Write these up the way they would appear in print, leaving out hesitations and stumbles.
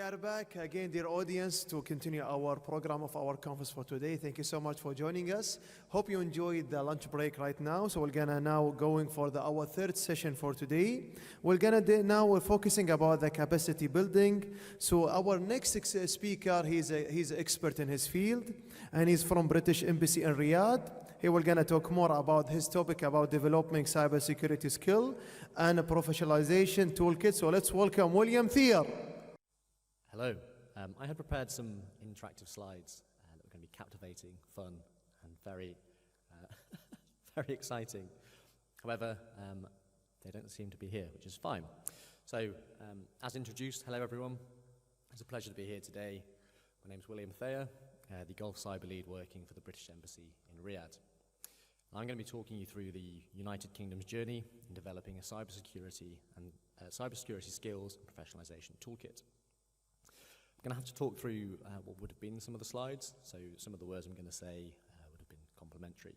are back again, dear audience, to continue our program of our conference for today. Thank you so much for joining us. Hope you enjoyed the lunch break right now. So we're gonna now going for our third session for today. We're focusing about the capacity building. So our next speaker, he's an expert in his field, and he's from British Embassy in Riyadh. He will gonna talk more about his topic about developing cybersecurity skill and a professionalization toolkit. So let's welcome William Thier. Hello. I had prepared some interactive slides that were going to be captivating, fun, and very, very exciting. However, they don't seem to be here, which is fine. So, as introduced, hello everyone. It's a pleasure to be here today. My name's William Thayer, the Gulf Cyber Lead working for the British Embassy in Riyadh. I'm going to be talking you through the United Kingdom's journey in developing a cybersecurity skills and professionalization toolkit. I'm going to have to talk through what would have been some of the slides, so some of the words I'm going to say would have been complementary.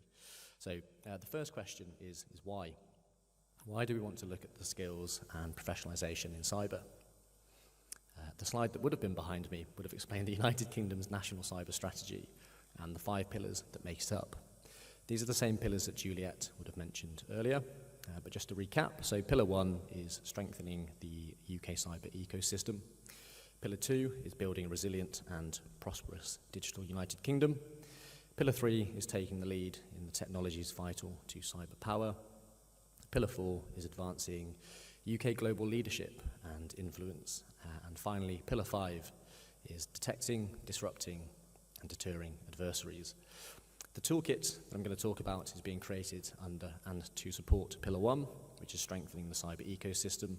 So the first question is why? Why do we want to look at the skills and professionalization in cyber? The slide that would have been behind me would have explained the United Kingdom's national cyber strategy and the 5 pillars that make it up. These are the same pillars that Juliet would have mentioned earlier, but just to recap, so pillar 1 is strengthening the UK cyber ecosystem. Pillar 2 is building a resilient and prosperous digital United Kingdom. Pillar 3 is taking the lead in the technologies vital to cyber power. Pillar 4 is advancing UK global leadership and influence. And finally, Pillar 5 is detecting, disrupting, and deterring adversaries. The toolkit that I'm going to talk about is being created under and to support Pillar 1, which is strengthening the cyber ecosystem,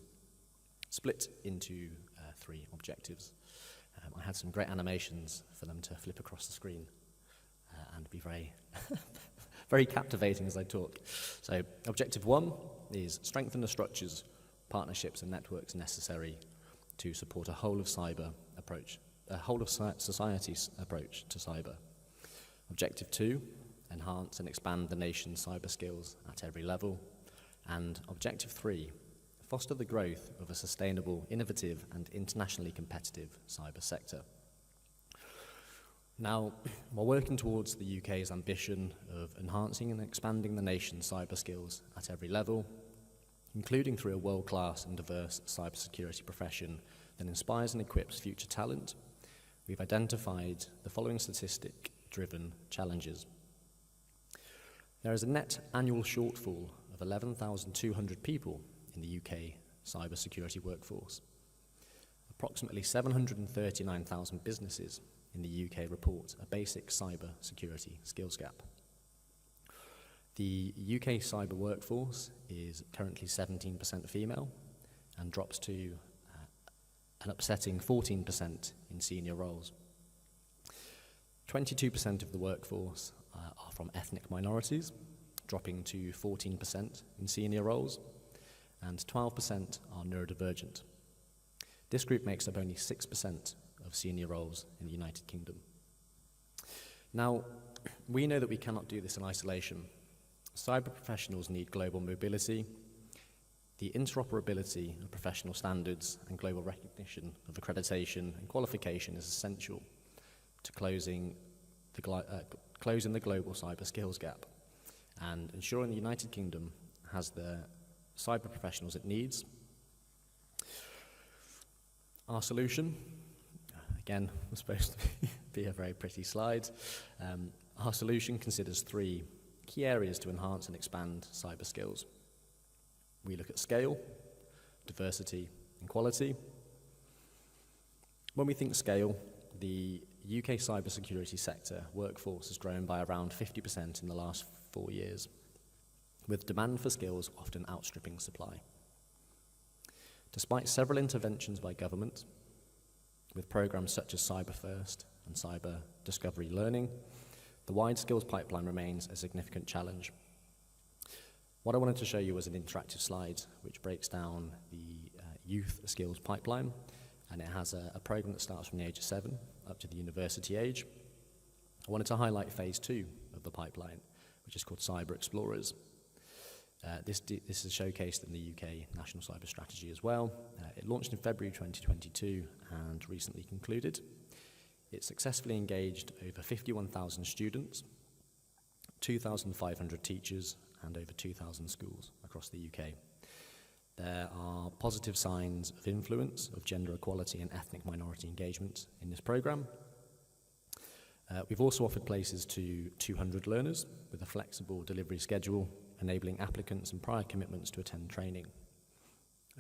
split into 3 objectives. I had some great animations for them to flip across the screen and be very, very captivating as I talk. So objective 1 is strengthen the structures, partnerships and networks necessary to support a whole of society's approach to cyber. Objective 2, enhance and expand the nation's cyber skills at every level. And objective 3, foster the growth of a sustainable, innovative, and internationally competitive cyber sector. Now, we're working towards the UK's ambition of enhancing and expanding the nation's cyber skills at every level, including through a world-class and diverse cybersecurity profession that inspires and equips future talent. We've identified the following statistic-driven challenges. There is a net annual shortfall of 11,200 people in the UK cybersecurity workforce. Approximately 739,000 businesses in the UK report a basic cyber security skills gap. The UK cyber workforce is currently 17% female and drops to an upsetting 14% in senior roles. 22% of the workforce are from ethnic minorities, dropping to 14% in senior roles, and 12% are neurodivergent. This group makes up only 6% of senior roles in the United Kingdom. Now, we know that we cannot do this in isolation. Cyber professionals need global mobility. The interoperability of professional standards and global recognition of accreditation and qualification is essential to closing the global cyber skills gap and ensuring the United Kingdom has the cyber professionals it needs. Our solution, again, was supposed to be a very pretty slide. Our solution considers 3 key areas to enhance and expand cyber skills. We look at scale, diversity, and quality. When we think scale, the UK cybersecurity sector workforce has grown by around 50% in the last 4 years, with demand for skills often outstripping supply. Despite several interventions by government, with programs such as Cyber First and Cyber Discovery Learning, the wide skills pipeline remains a significant challenge. What I wanted to show you was an interactive slide which breaks down the youth skills pipeline, and it has a program that starts from the age of 7 up to the university age. I wanted to highlight phase 2 of the pipeline, which is called Cyber Explorers. This is showcased in the UK National Cyber Strategy as well. It launched in February 2022 and recently concluded. It successfully engaged over 51,000 students, 2,500 teachers, and over 2,000 schools across the UK. There are positive signs of influence of gender equality and ethnic minority engagement in this programme. We've also offered places to 200 learners with a flexible delivery schedule, enabling applicants and prior commitments to attend training.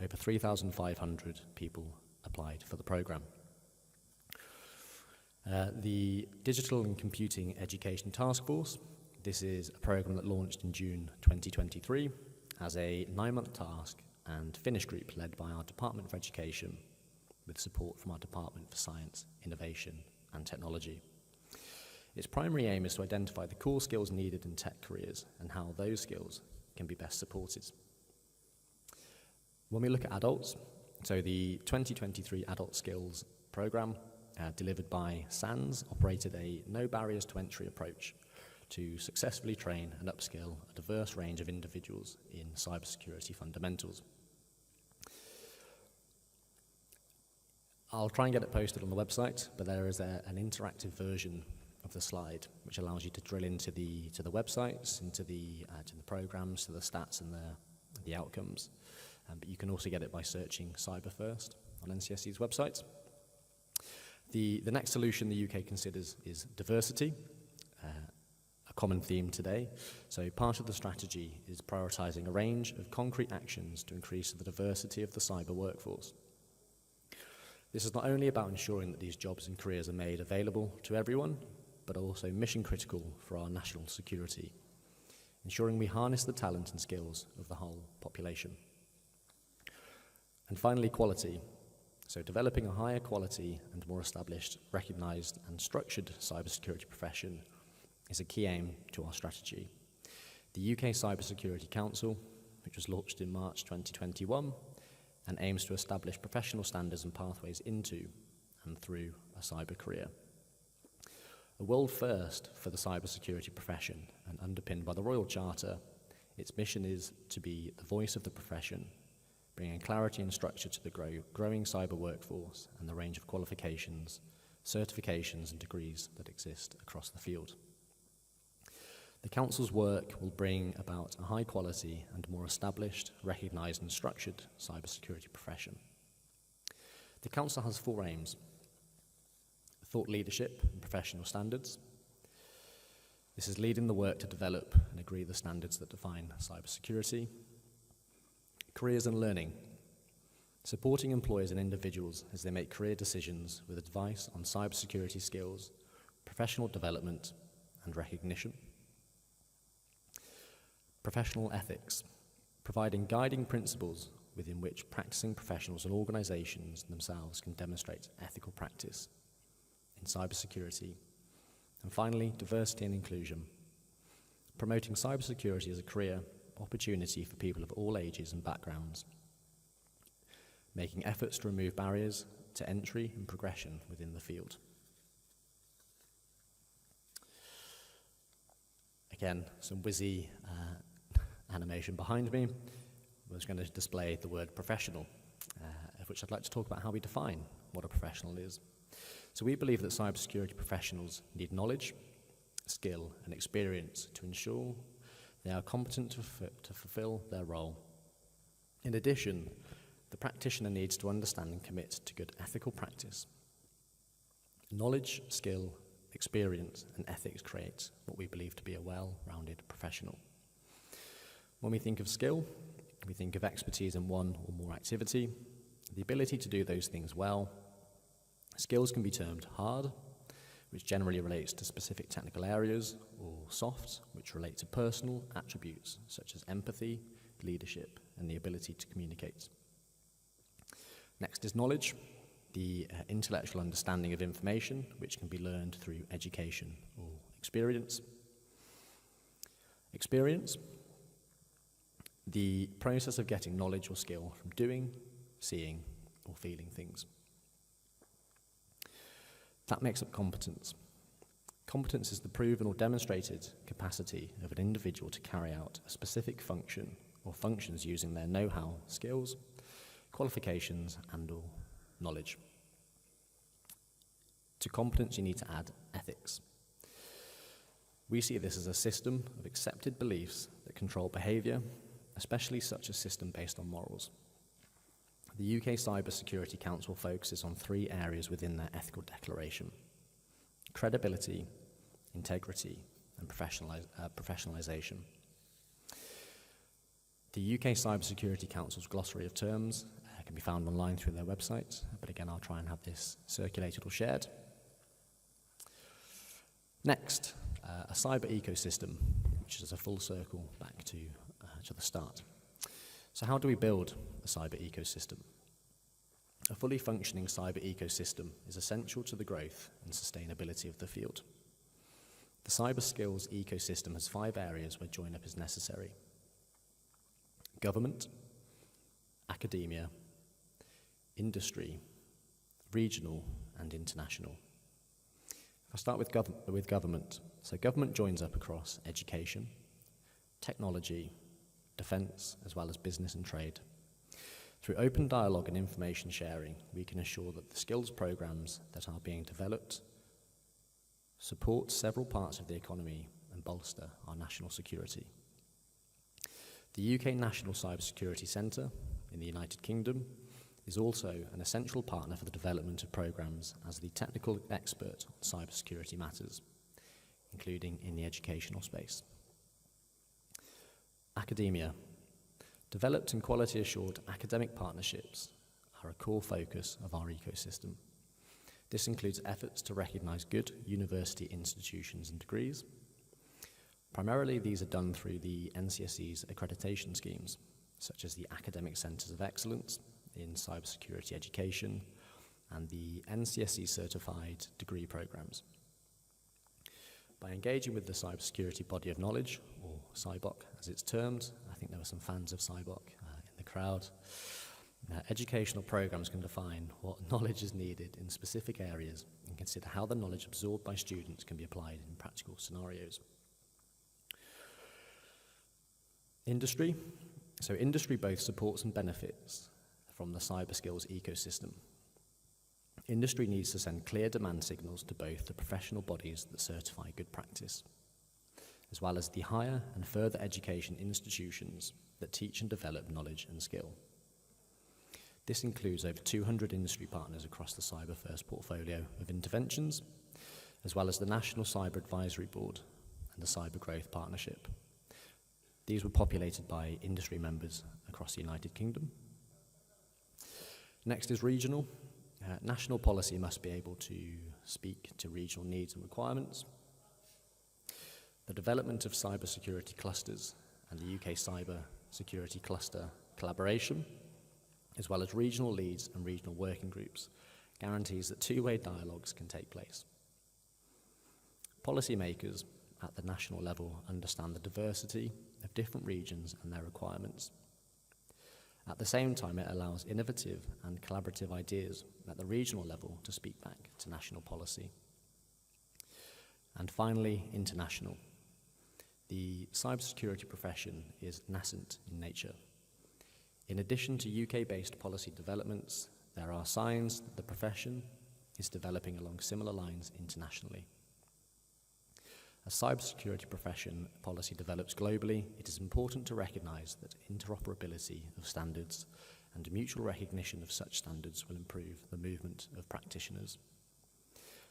Over 3,500 people applied for the programme. The Digital and Computing Education Task Force, this is a programme that launched in June 2023 as a 9-month task and finish group led by our Department for Education with support from our Department for Science, Innovation and Technology. Its primary aim is to identify the core skills needed in tech careers and how those skills can be best supported. When we look at adults, so the 2023 Adult Skills Programme delivered by SANS operated a no barriers to entry approach to successfully train and upskill a diverse range of individuals in cybersecurity fundamentals. I'll try and get it posted on the website, but there is an interactive version of the slide which allows you to drill into the websites, into the programs, to the stats and the outcomes. But you can also get it by searching Cyber First on NCSE's website. The next solution the UK considers is diversity, a common theme today. So part of the strategy is prioritising a range of concrete actions to increase the diversity of the cyber workforce. This is not only about ensuring that these jobs and careers are made available to everyone, but also mission critical for our national security, ensuring we harness the talent and skills of the whole population. And finally, quality. So developing a higher quality and more established, recognised and structured cybersecurity profession is a key aim to our strategy. The UK Cybersecurity Council, which was launched in March 2021, and aims to establish professional standards and pathways into and through a cyber career. A world first for the cybersecurity profession and underpinned by the Royal Charter, its mission is to be the voice of the profession, bringing clarity and structure to the growing cyber workforce and the range of qualifications, certifications and degrees that exist across the field. The Council's work will bring about a high quality and more established, recognised and structured cybersecurity profession. The Council has 4 aims: thought leadership and professional standards. This is leading the work to develop and agree the standards that define cybersecurity. Careers and learning, supporting employers and individuals as they make career decisions with advice on cybersecurity skills, professional development and recognition. Professional ethics, providing guiding principles within which practicing professionals and organisations themselves can demonstrate ethical practice in cybersecurity. And finally, diversity and inclusion, promoting cybersecurity as a career opportunity for people of all ages and backgrounds, making efforts to remove barriers to entry and progression within the field. Again, some whizzy animation behind me. I was going to display the word professional, of which I'd like to talk about how we define what a professional is. So we believe that cybersecurity professionals need knowledge, skill and experience to ensure they are competent to fulfill their role. In addition, the practitioner needs to understand and commit to good ethical practice. Knowledge, skill, experience and ethics create what we believe to be a well-rounded professional. When we think of skill, we think of expertise in one or more activity, the ability to do those things well. Skills can be termed hard, which generally relates to specific technical areas, or soft, which relate to personal attributes such as empathy, leadership, and the ability to communicate. Next is knowledge, the intellectual understanding of information, which can be learned through education or experience. Experience, the process of getting knowledge or skill from doing, seeing, or feeling things. That makes up competence. Competence is the proven or demonstrated capacity of an individual to carry out a specific function or functions using their know-how, skills, qualifications, and/or knowledge. To competence, you need to add ethics. We see this as a system of accepted beliefs that control behaviour, especially such a system based on morals. The UK Cybersecurity Council focuses on 3 areas within their ethical declaration: credibility, integrity, and professionalisation. The UK Cybersecurity Council's glossary of terms can be found online through their website, but again, I'll try and have this circulated or shared. Next, a cyber ecosystem, which is a full circle back to the start. So how do we build a cyber ecosystem? A fully functioning cyber ecosystem is essential to the growth and sustainability of the field. The cyber skills ecosystem has 5 areas where join-up is necessary: government, academia, industry, regional, and international. If I start with government, so government joins up across education, technology, defence, as well as business and trade. Through open dialogue and information sharing, we can ensure that the skills programmes that are being developed support several parts of the economy and bolster our national security. The UK National Cybersecurity Centre in the United Kingdom is also an essential partner for the development of programmes as the technical expert on cybersecurity matters, including in the educational space. Academia. Developed and quality-assured academic partnerships are a core focus of our ecosystem. This includes efforts to recognise good university institutions and degrees. Primarily, these are done through the NCSE's accreditation schemes, such as the Academic Centres of Excellence in Cybersecurity Education and the NCSE certified degree programmes. By engaging with the cybersecurity body of knowledge, or CyBOK as it's termed, I think there were some fans of CyBOK in the crowd, educational programmes can define what knowledge is needed in specific areas and consider how the knowledge absorbed by students can be applied in practical scenarios. Industry. So industry both supports and benefits from the cyber skills ecosystem. Industry needs to send clear demand signals to both the professional bodies that certify good practice, as well as the higher and further education institutions that teach and develop knowledge and skill. This includes over 200 industry partners across the Cyber First portfolio of interventions, as well as the National Cyber Advisory Board and the Cyber Growth Partnership. These were populated by industry members across the United Kingdom. Next is regional. National policy must be able to speak to regional needs and requirements. The development of cybersecurity clusters and the UK Cyber Security Cluster collaboration, as well as regional leads and regional working groups, guarantees that two-way dialogues can take place. Policymakers at the national level understand the diversity of different regions and their requirements. At the same time, it allows innovative and collaborative ideas at the regional level to speak back to national policy. And finally, international. The cybersecurity profession is nascent in nature. In addition to UK-based policy developments, there are signs that the profession is developing along similar lines internationally. As cybersecurity profession policy develops globally, it is important to recognise that interoperability of standards and mutual recognition of such standards will improve the movement of practitioners.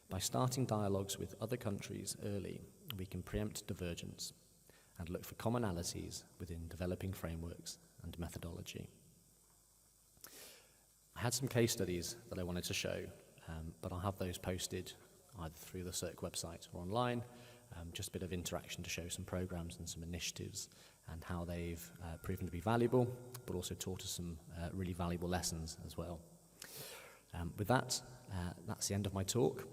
By starting dialogues with other countries early, we can preempt divergence and look for commonalities within developing frameworks and methodology. I had some case studies that I wanted to show, but I'll have those posted either through the CERC website or online. Just a bit of interaction to show some programs and some initiatives and how they've proven to be valuable, but also taught us some really valuable lessons as well. With that, that's the end of my talk.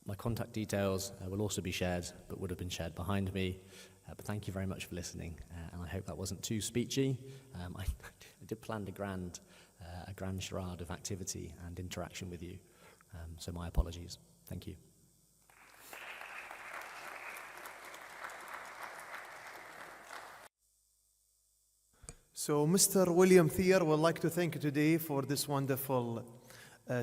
My contact details will also be shared, but would have been shared behind me. But thank you very much for listening, and I hope that wasn't too speechy. I did plan a grand charade of activity and interaction with you, so my apologies. Thank you. So, Mr. William Thier would like to thank you today for this wonderful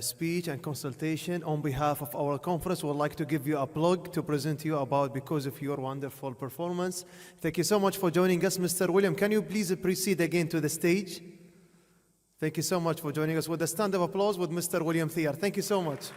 speech and consultation. On behalf of our conference, we would like to give you a plug to present to you about because of your wonderful performance. Thank you so much for joining us, Mr. William. Can you please proceed again to the stage? Thank you so much for joining us with a stand of applause with Mr. William Thier. Thank you so much.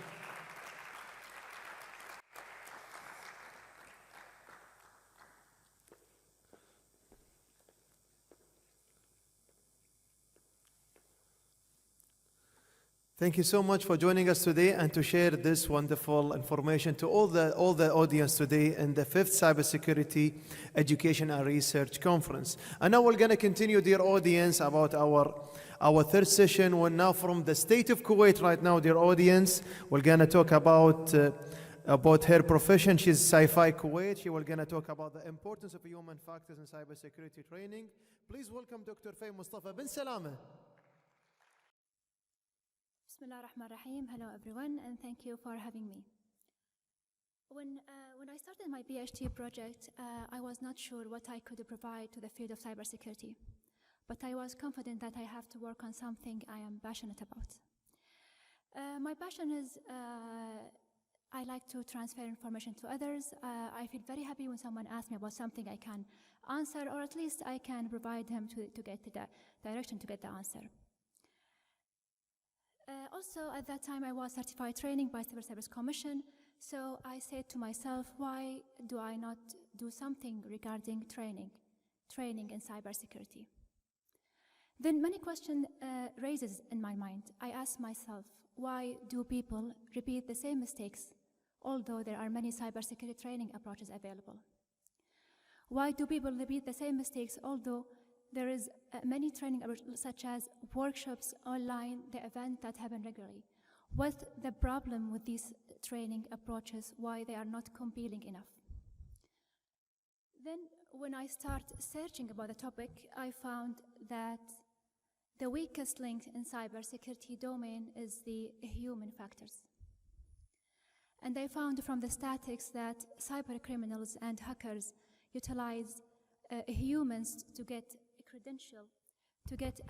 Thank you so much for joining us today and to share this wonderful information to all the audience today in the 5th Cybersecurity Education and Research Conference. And now we're going to continue, dear audience, about our third session. We're now from the state of Kuwait right now, dear audience. We're going to talk about her profession. She's Sci-Fi Kuwait. She will going to talk about the importance of human factors in cybersecurity training. Please welcome Dr. Faye Mustafa bin Salama. Bismillah ar-Rahman ar-Rahim. Hello everyone, and thank you for having me. When I started my PhD project, I was not sure what I could provide to the field of cybersecurity, but I was confident that I have to work on something I am passionate about. My passion is I like to transfer information to others. I feel very happy when someone asks me about something I can answer, or at least I can provide them to get the direction to get the answer. Also, at that time, I was certified training by Civil Service Commission, so I said to myself, why do I not do something regarding training in cybersecurity? Then many questions raises in my mind. I asked myself, why do people repeat the same mistakes, although there are many cybersecurity training approaches available? Why do people repeat the same mistakes, although there is many training such as workshops online, the events that happen regularly? What's the problem with these training approaches? Why they are not compelling enough? Then when I start searching about the topic, I found that the weakest link in cybersecurity domain is the human factors. And I found from the statistics that cyber criminals and hackers utilize humans to get credential, to get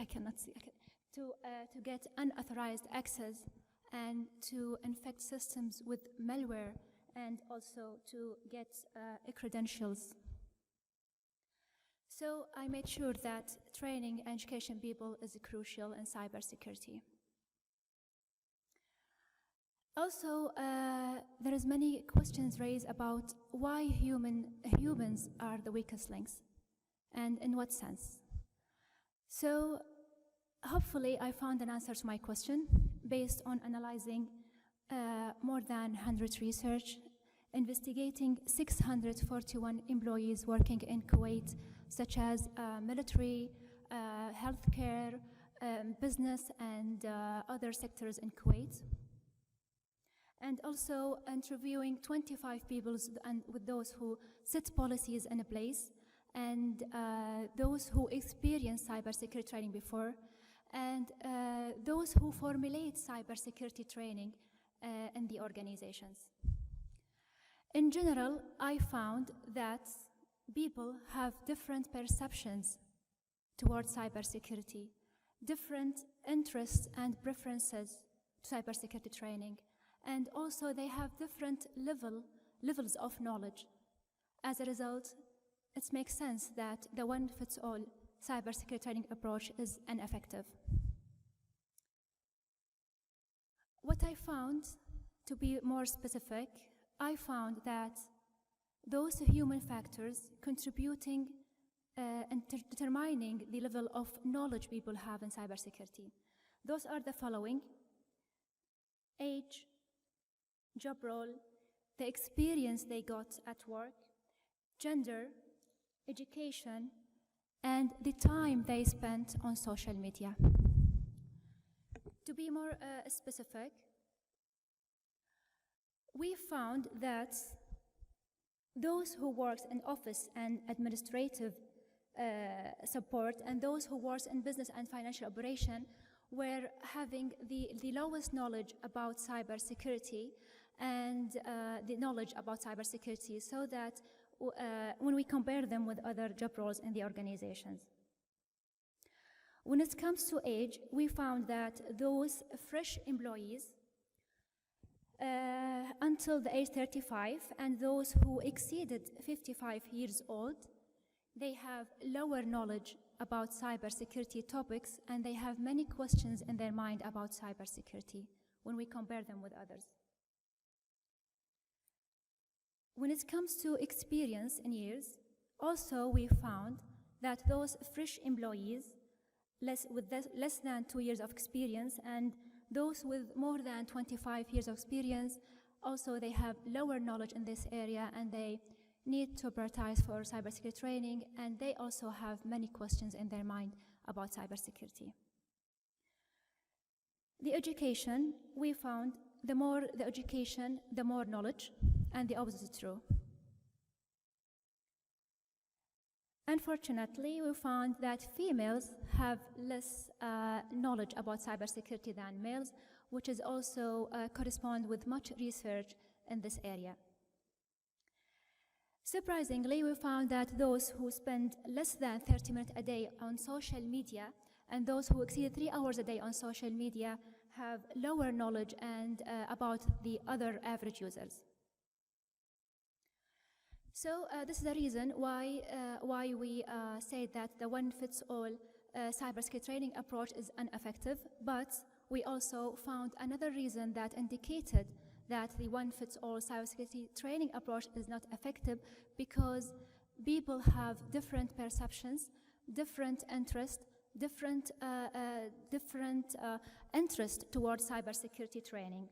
unauthorized access, and to infect systems with malware, and also to get credentials. So I made sure that training and education people is crucial in cybersecurity. Also, there is many questions raised about why humans are the weakest links, and in what sense. So hopefully I found an answer to my question based on analyzing more than 100 research, investigating 641 employees working in Kuwait, such as military, healthcare, business, and other sectors in Kuwait. And also interviewing 25 people and with those who set policies in place, and those who experience cybersecurity training before, and those who formulate cybersecurity training in the organizations. In general, I found that people have different perceptions towards cybersecurity, different interests and preferences to cybersecurity training, and also they have different levels of knowledge. As a result, it makes sense that the one-fits-all cybersecurity training approach is ineffective. What I found, to be more specific, I found that those human factors contributing and determining the level of knowledge people have in cybersecurity, those are the following: age, job role, the experience they got at work, gender, education, and the time they spent on social media. To be more specific, we found that those who work in office and administrative support, and those who work in business and financial operation were having the lowest knowledge about cybersecurity and the knowledge about cybersecurity, so that when we compare them with other job roles in the organizations. When it comes to age, we found that those fresh employees until the age 35 and those who exceeded 55 years old, they have lower knowledge about cybersecurity topics, and they have many questions in their mind about cybersecurity when we compare them with others. When it comes to experience in years, also we found that those fresh employees with less than 2 years of experience and those with more than 25 years of experience, also they have lower knowledge in this area and they need to prioritize for cybersecurity training, and they also have many questions in their mind about cybersecurity. The education, we found the more the education, the more knowledge, and the opposite is true. Unfortunately, we found that females have less knowledge about cybersecurity than males, which is also correspond with much research in this area. Surprisingly, we found that those who spend less than 30 minutes a day on social media and those who exceed 3 hours a day on social media have lower knowledge and about the other average users. So this is the reason why we say that the one-fits-all cybersecurity training approach is ineffective, but we also found another reason that indicated that the one-fits-all cybersecurity training approach is not effective, because people have different perceptions, different interests, different interest towards cybersecurity training,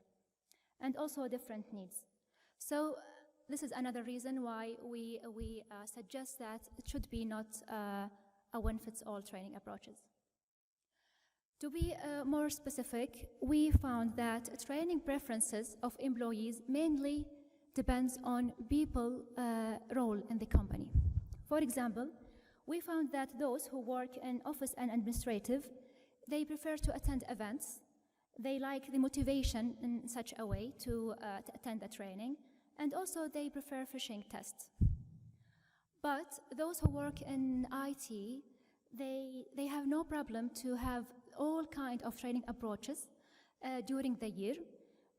and also different needs. So this is another reason why we suggest that it should be not a one-fits-all training approaches. To be more specific, we found that training preferences of employees mainly depends on people's role in the company. For example, we found that those who work in office and administrative, they prefer to attend events. They like the motivation in such a way to attend the training, and also they prefer phishing tests. But those who work in IT, they have no problem to have all kinds of training approaches during the year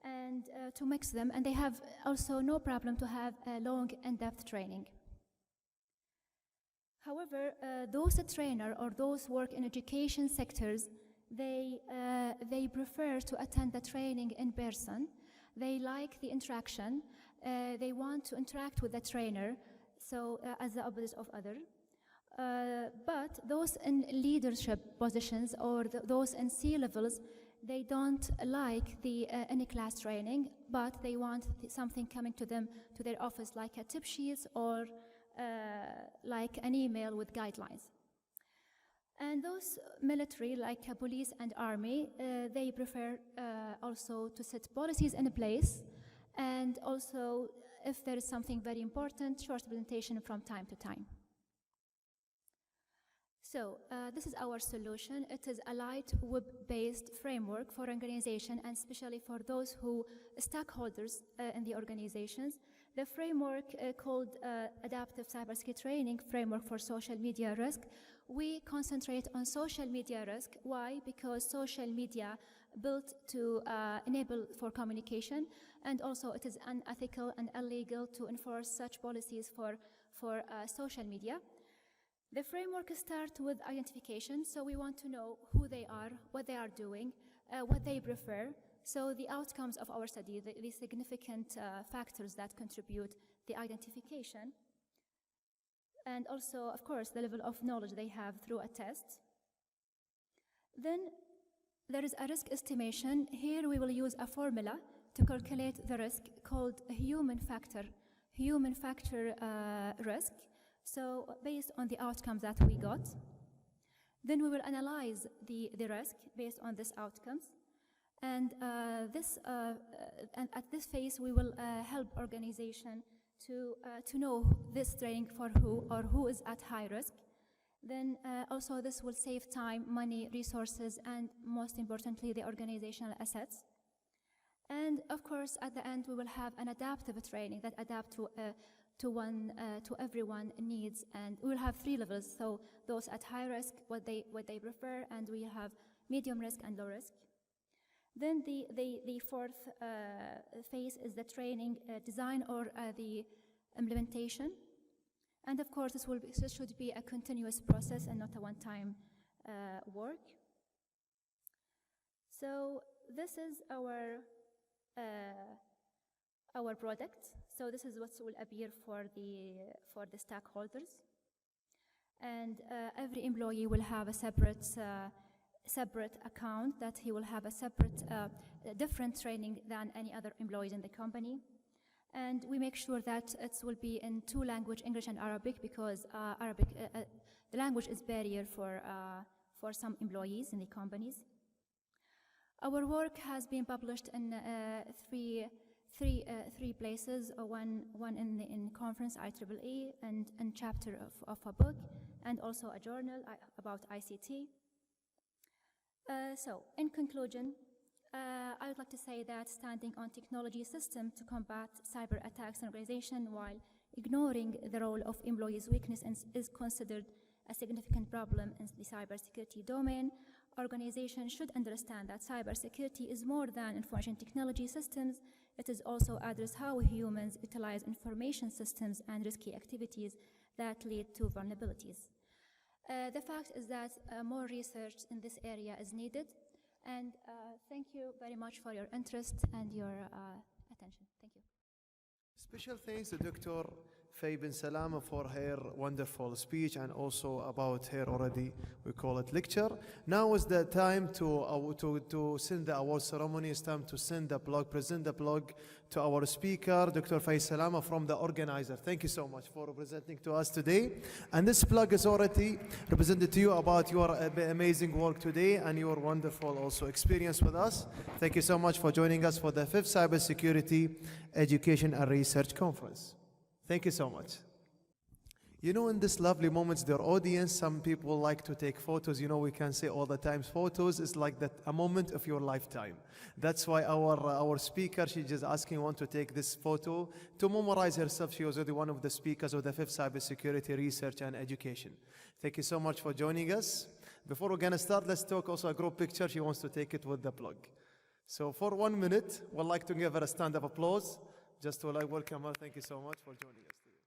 and to mix them, and they have also no problem to have a long in-depth training. However, those trainers or those work in education sectors, they prefer to attend the training in person. They like the interaction. They want to interact with the trainer, so as the opposite of others. But those in leadership positions or those in C-levels, they don't like the in-class training, but they want something coming to them to their office, like a tip sheet or like an email with guidelines. And those military, like police and army, they prefer also to set policies in place, and also, if there is something very important, short presentation from time to time. So this is our solution. It is a light web-based framework for organization, and especially for those who stakeholders in the organizations. The framework called Adaptive Cybersecurity Training Framework for Social Media Risk. We concentrate on social media risk. Why? Because social media built to enable for communication, and also it is unethical and illegal to enforce such policies for social media. The framework starts with identification, so we want to know who they are, what they are doing, what they prefer. So the outcomes of our study, the significant factors that contribute the identification, and also, of course, the level of knowledge they have through a test. Then there is a risk estimation. Here we will use a formula to calculate the risk called human factor risk. So based on the outcomes that we got, then we will analyze the risk based on these outcomes. And at this phase, we will help organization to know this training for who or who is at high risk. Then also this will save time, money, resources, and most importantly, the organizational assets. And of course, at the end, we will have an adaptive training that adapt to to everyone needs, and we will have 3 levels. So those at high risk, what they prefer, and we have medium risk and low risk. Then the 4th phase is the training, design, or the implementation. And of course, this should be a continuous process and not a one-time work. So this is our product. So this is what will appear for the stakeholders. And every employee will have a separate account, that he will have a separate, different training than any other employees in the company. And we make sure that it will be in 2 languages, English and Arabic, because the language is barrier for some employees in the companies. Our work has been published in three places, one in conference IEEE, and chapter of a book, and also a journal about ICT. So, in conclusion, I would like to say that standing on technology system to combat cyber attacks and organization while ignoring the role of employees' weakness is considered a significant problem in the cybersecurity domain. Organizations should understand that cybersecurity is more than information technology systems. It is also address how humans utilize information systems and risky activities that lead to vulnerabilities. The fact is that more research in this area is needed, and thank you very much for your interest and your attention. Thank you. Special thanks to Dr. Faye bin Salama for her wonderful speech, and also about her already, we call it lecture. Now is the time to send the award ceremony. It's time to present the plug to our speaker, Dr. Faye Salama from the organizer. Thank you so much for presenting to us today. And this plug is already represented to you about your amazing work today and your wonderful also experience with us. Thank you so much for joining us for the 5th Cybersecurity Education and Research Conference. Thank you so much. You know, in this lovely moments, their audience, some people like to take photos. You know, we can say all the time, photos is like that, a moment of your lifetime. That's why our speaker, she's just asking one to take this photo to memorize herself. She was already one of the speakers of the 5th Cybersecurity Research and Education. Thank you so much for joining us. Before we're gonna start, let's talk also a group picture. She wants to take it with the plug. So for 1 minute, we'd like to give her a stand of applause. Just to welcome her. Thank you so much for joining us today.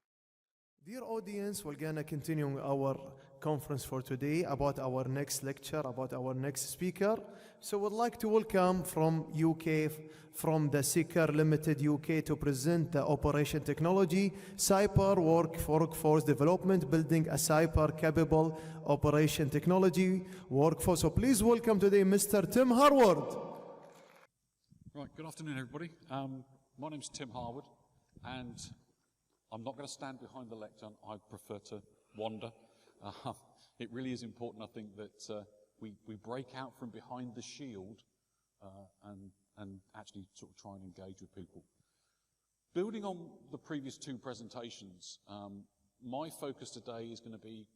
Dear audience, we're gonna continue our conference for today about our next lecture, about our next speaker. So we'd like to welcome from UK, from the CERC Limited UK, to present the Operation Technology, Cyber Workforce Development, Building a Cyber Capable Operation Technology Workforce. So please welcome today Mr. Tim Harward. Right, good afternoon everybody. My name's Tim Harwood, and I'm not going to stand behind the lectern. I prefer to wander. It really is important, I think, that we break out from behind the shield and actually sort of try and engage with people. Building on the previous 2 presentations, my focus today is going to be,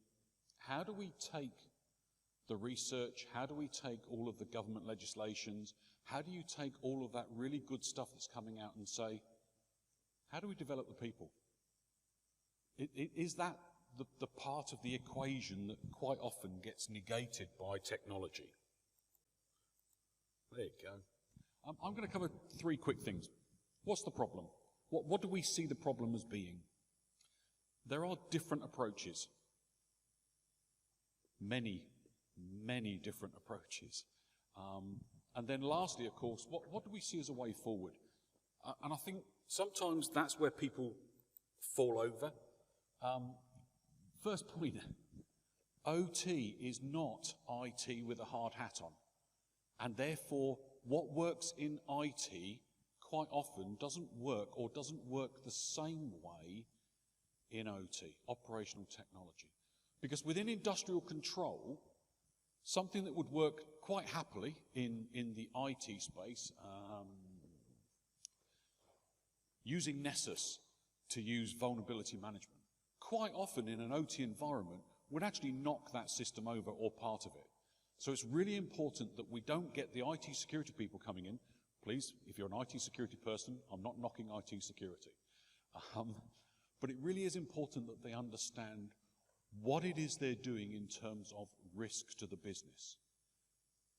how do we take the research, how do we take all of the government legislations, how do you take all of that really good stuff that's coming out and say, how do we develop the people? Is that the part of the equation that quite often gets negated by technology? There you go. I'm going to cover 3 quick things. What's the problem? What do we see the problem as being? There are different approaches. Many different approaches. And then lastly, of course, what do we see as a way forward? And I think sometimes that's where people fall over. First point, OT is not IT with a hard hat on. And therefore, what works in IT quite often doesn't work, or doesn't work the same way in OT, operational technology. Because within industrial control, something that would work quite happily in the IT space, using Nessus to use vulnerability management, quite often in an OT environment would actually knock that system over or part of it. So it's really important that we don't get the IT security people coming in. Please, if you're an IT security person, I'm not knocking IT security. but it really is important that they understand what it is they're doing in terms of risk to the business.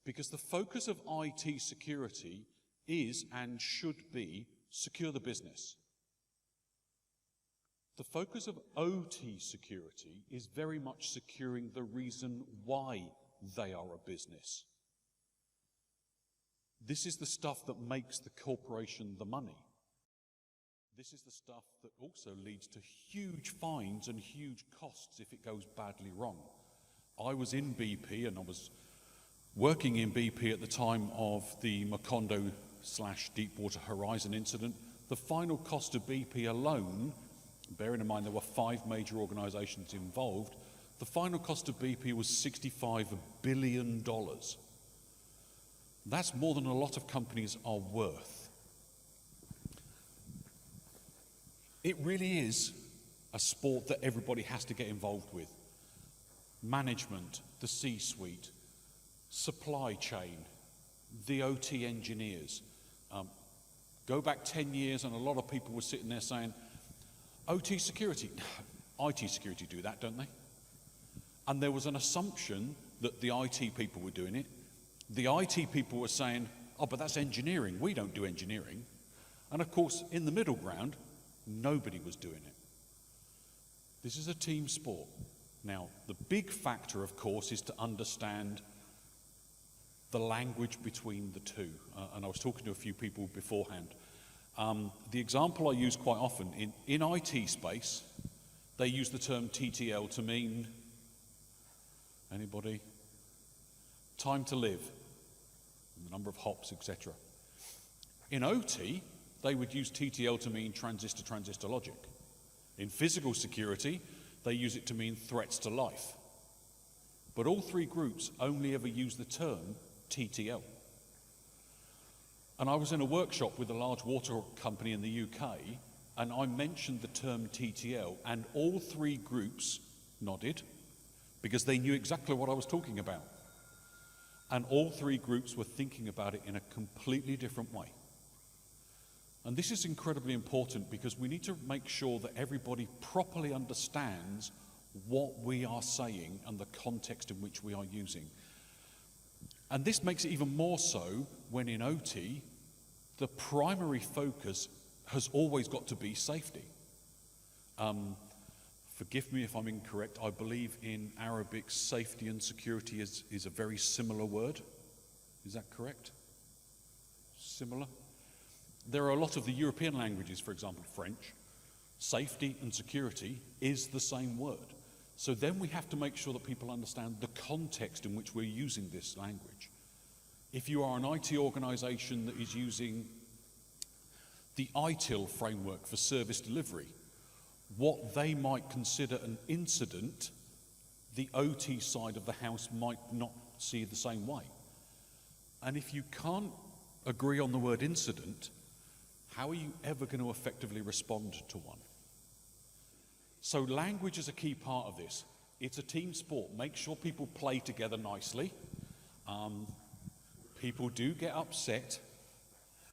Because the focus of IT security is and should be secure the business. The focus of OT security is very much securing the reason why they are a business. This is the stuff that makes the corporation the money. This is the stuff that also leads to huge fines and huge costs if it goes badly wrong. I was in BP, and I was working in BP at the time of the Macondo/Deepwater Horizon incident. The final cost of BP alone, bearing in mind there were 5 major organizations involved, the final cost of BP was $65 billion. That's more than a lot of companies are worth. It really is a sport that everybody has to get involved with. Management, the C-suite, supply chain, the OT engineers. Go back 10 years and a lot of people were sitting there saying, OT security, IT security do that, don't they? And there was an assumption that the IT people were doing it. The IT people were saying, oh, but that's engineering, we don't do engineering. And of course, in the middle ground, nobody was doing it. This is a team sport. Now, the big factor, of course, is to understand the language between the two. And I was talking to a few people beforehand. The example I use quite often, in IT space, they use the term TTL to mean, anybody? Time to live, the number of hops, etc. In OT, they would use TTL to mean transistor logic. In physical security, they use it to mean threats to life. But all 3 groups only ever use the term TTL. And I was in a workshop with a large water company in the UK, and I mentioned the term TTL, and all 3 groups nodded because they knew exactly what I was talking about. And all 3 groups were thinking about it in a completely different way. And this is incredibly important because we need to make sure that everybody properly understands what we are saying and the context in which we are using. And this makes it even more so when in OT, the primary focus has always got to be safety. Forgive me if I'm incorrect, I believe in Arabic safety and security is a very similar word. Is that correct? Similar? There are a lot of the European languages, for example, French. Safety and security is the same word. So then we have to make sure that people understand the context in which we're using this language. If you are an IT organization that is using the ITIL framework for service delivery, what they might consider an incident, the OT side of the house might not see the same way. And if you can't agree on the word incident, how are you ever going to effectively respond to one? So language is a key part of this. It's a team sport. Make sure people play together nicely. People do get upset.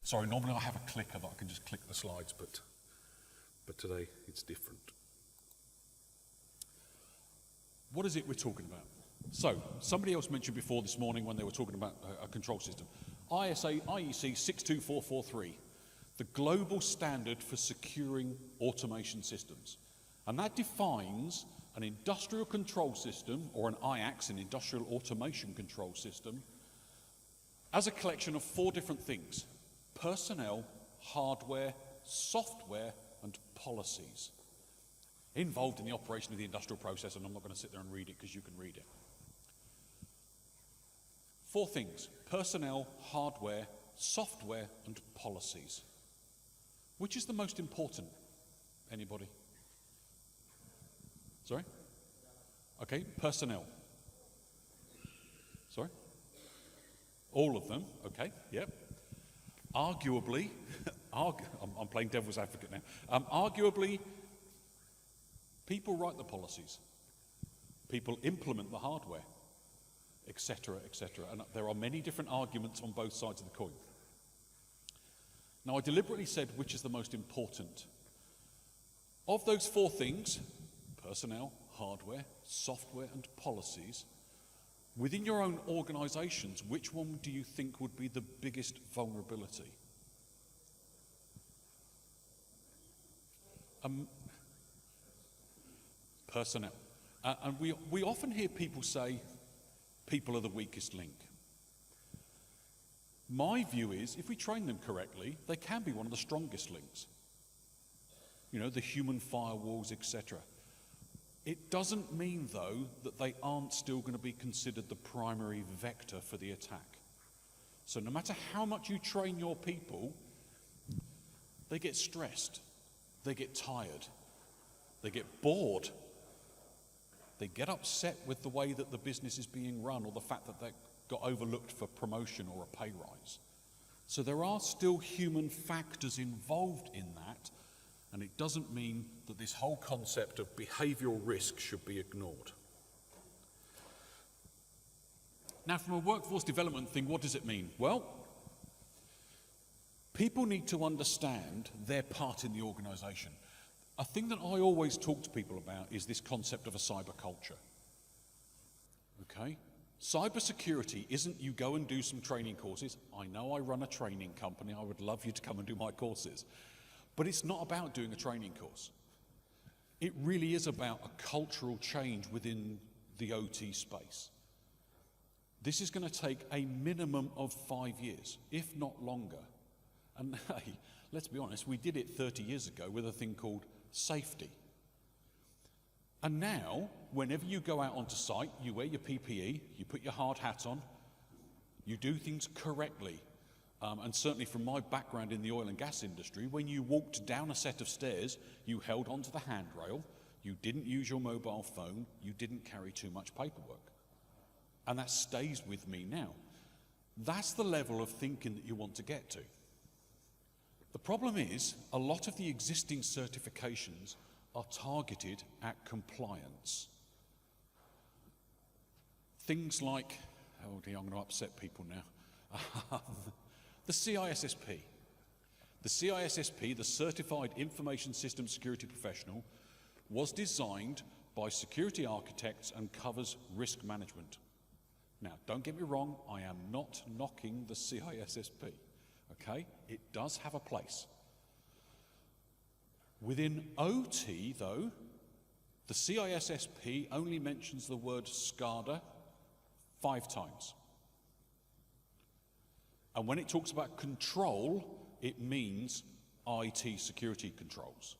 Sorry, normally I have a clicker that I can just click the slides, but today it's different. What is it we're talking about? So, somebody else mentioned before this morning when they were talking about a control system. IEC 62443, the global standard for securing automation systems. And that defines an industrial control system, or an IACS, an industrial automation control system, as a collection of 4 different things: personnel, hardware, software, and policies involved in the operation of the industrial process. And I'm not going to sit there and read it because you can read it. 4 things: personnel, hardware, software, and policies. Which is the most important? Anybody? Sorry? Okay, personnel. Sorry? All of them, okay, yep. Arguably, I'm playing devil's advocate now. Arguably, people write the policies. People implement the hardware, etc., etc. And there are many different arguments on both sides of the coin. Now, I deliberately said which is the most important. Of those four things, personnel, hardware, software, and policies, within your own organizations, which one do you think would be the biggest vulnerability? Personnel. And we often hear people say, people are the weakest link. My view is, if we train them correctly, they can be one of the strongest links. You know, the human firewalls, etc. It doesn't mean, though, that they aren't still going to be considered the primary vector for the attack. So no matter how much you train your people, they get stressed, they get tired, they get bored, they get upset with the way that the business is being run or the fact that they got overlooked for promotion or a pay rise. So there are still human factors involved in that, and it doesn't mean that this whole concept of behavioural risk should be ignored. Now, from a workforce development thing, what does it mean? Well, people need to understand their part in the organisation. A thing that I always talk to people about is this concept of a cyber culture. Okay? Cybersecurity isn't you go and do some training courses. I know I run a training company. I would love you to come and do my courses. But it's not about doing a training course. It really is about a cultural change within the OT space. This is going to take a minimum of 5 years, if not longer. And hey, let's be honest, we did it 30 years ago with a thing called safety. And now, whenever you go out onto site, you wear your PPE, you put your hard hat on, you do things correctly. And certainly from my background in the oil and gas industry, when you walked down a set of stairs, you held onto the handrail, you didn't use your mobile phone, you didn't carry too much paperwork. And that stays with me now. That's the level of thinking that you want to get to. The problem is, a lot of the existing certifications are targeted at compliance. Things like, oh dear, I'm going to upset people now. The CISSP. The CISSP, the Certified Information System Security Professional, was designed by security architects and covers risk management. Now, don't get me wrong, I am not knocking the CISSP, okay? It does have a place. Within OT, though, the CISSP only mentions the word SCADA 5 times. And when it talks about control, it means IT security controls.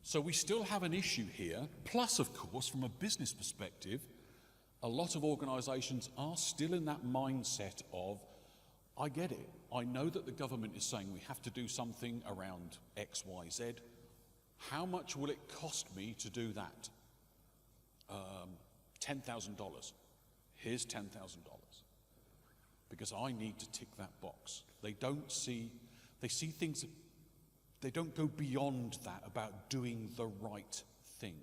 So we still have an issue here. Plus, of course, from a business perspective, a lot of organisations are still in that mindset of, I get it. I know that the government is saying we have to do something around X, Y, Z. How much will it cost me to do that? $10,000. Here's $10,000. Because I need to tick that box. They see things, they don't go beyond that about doing the right thing.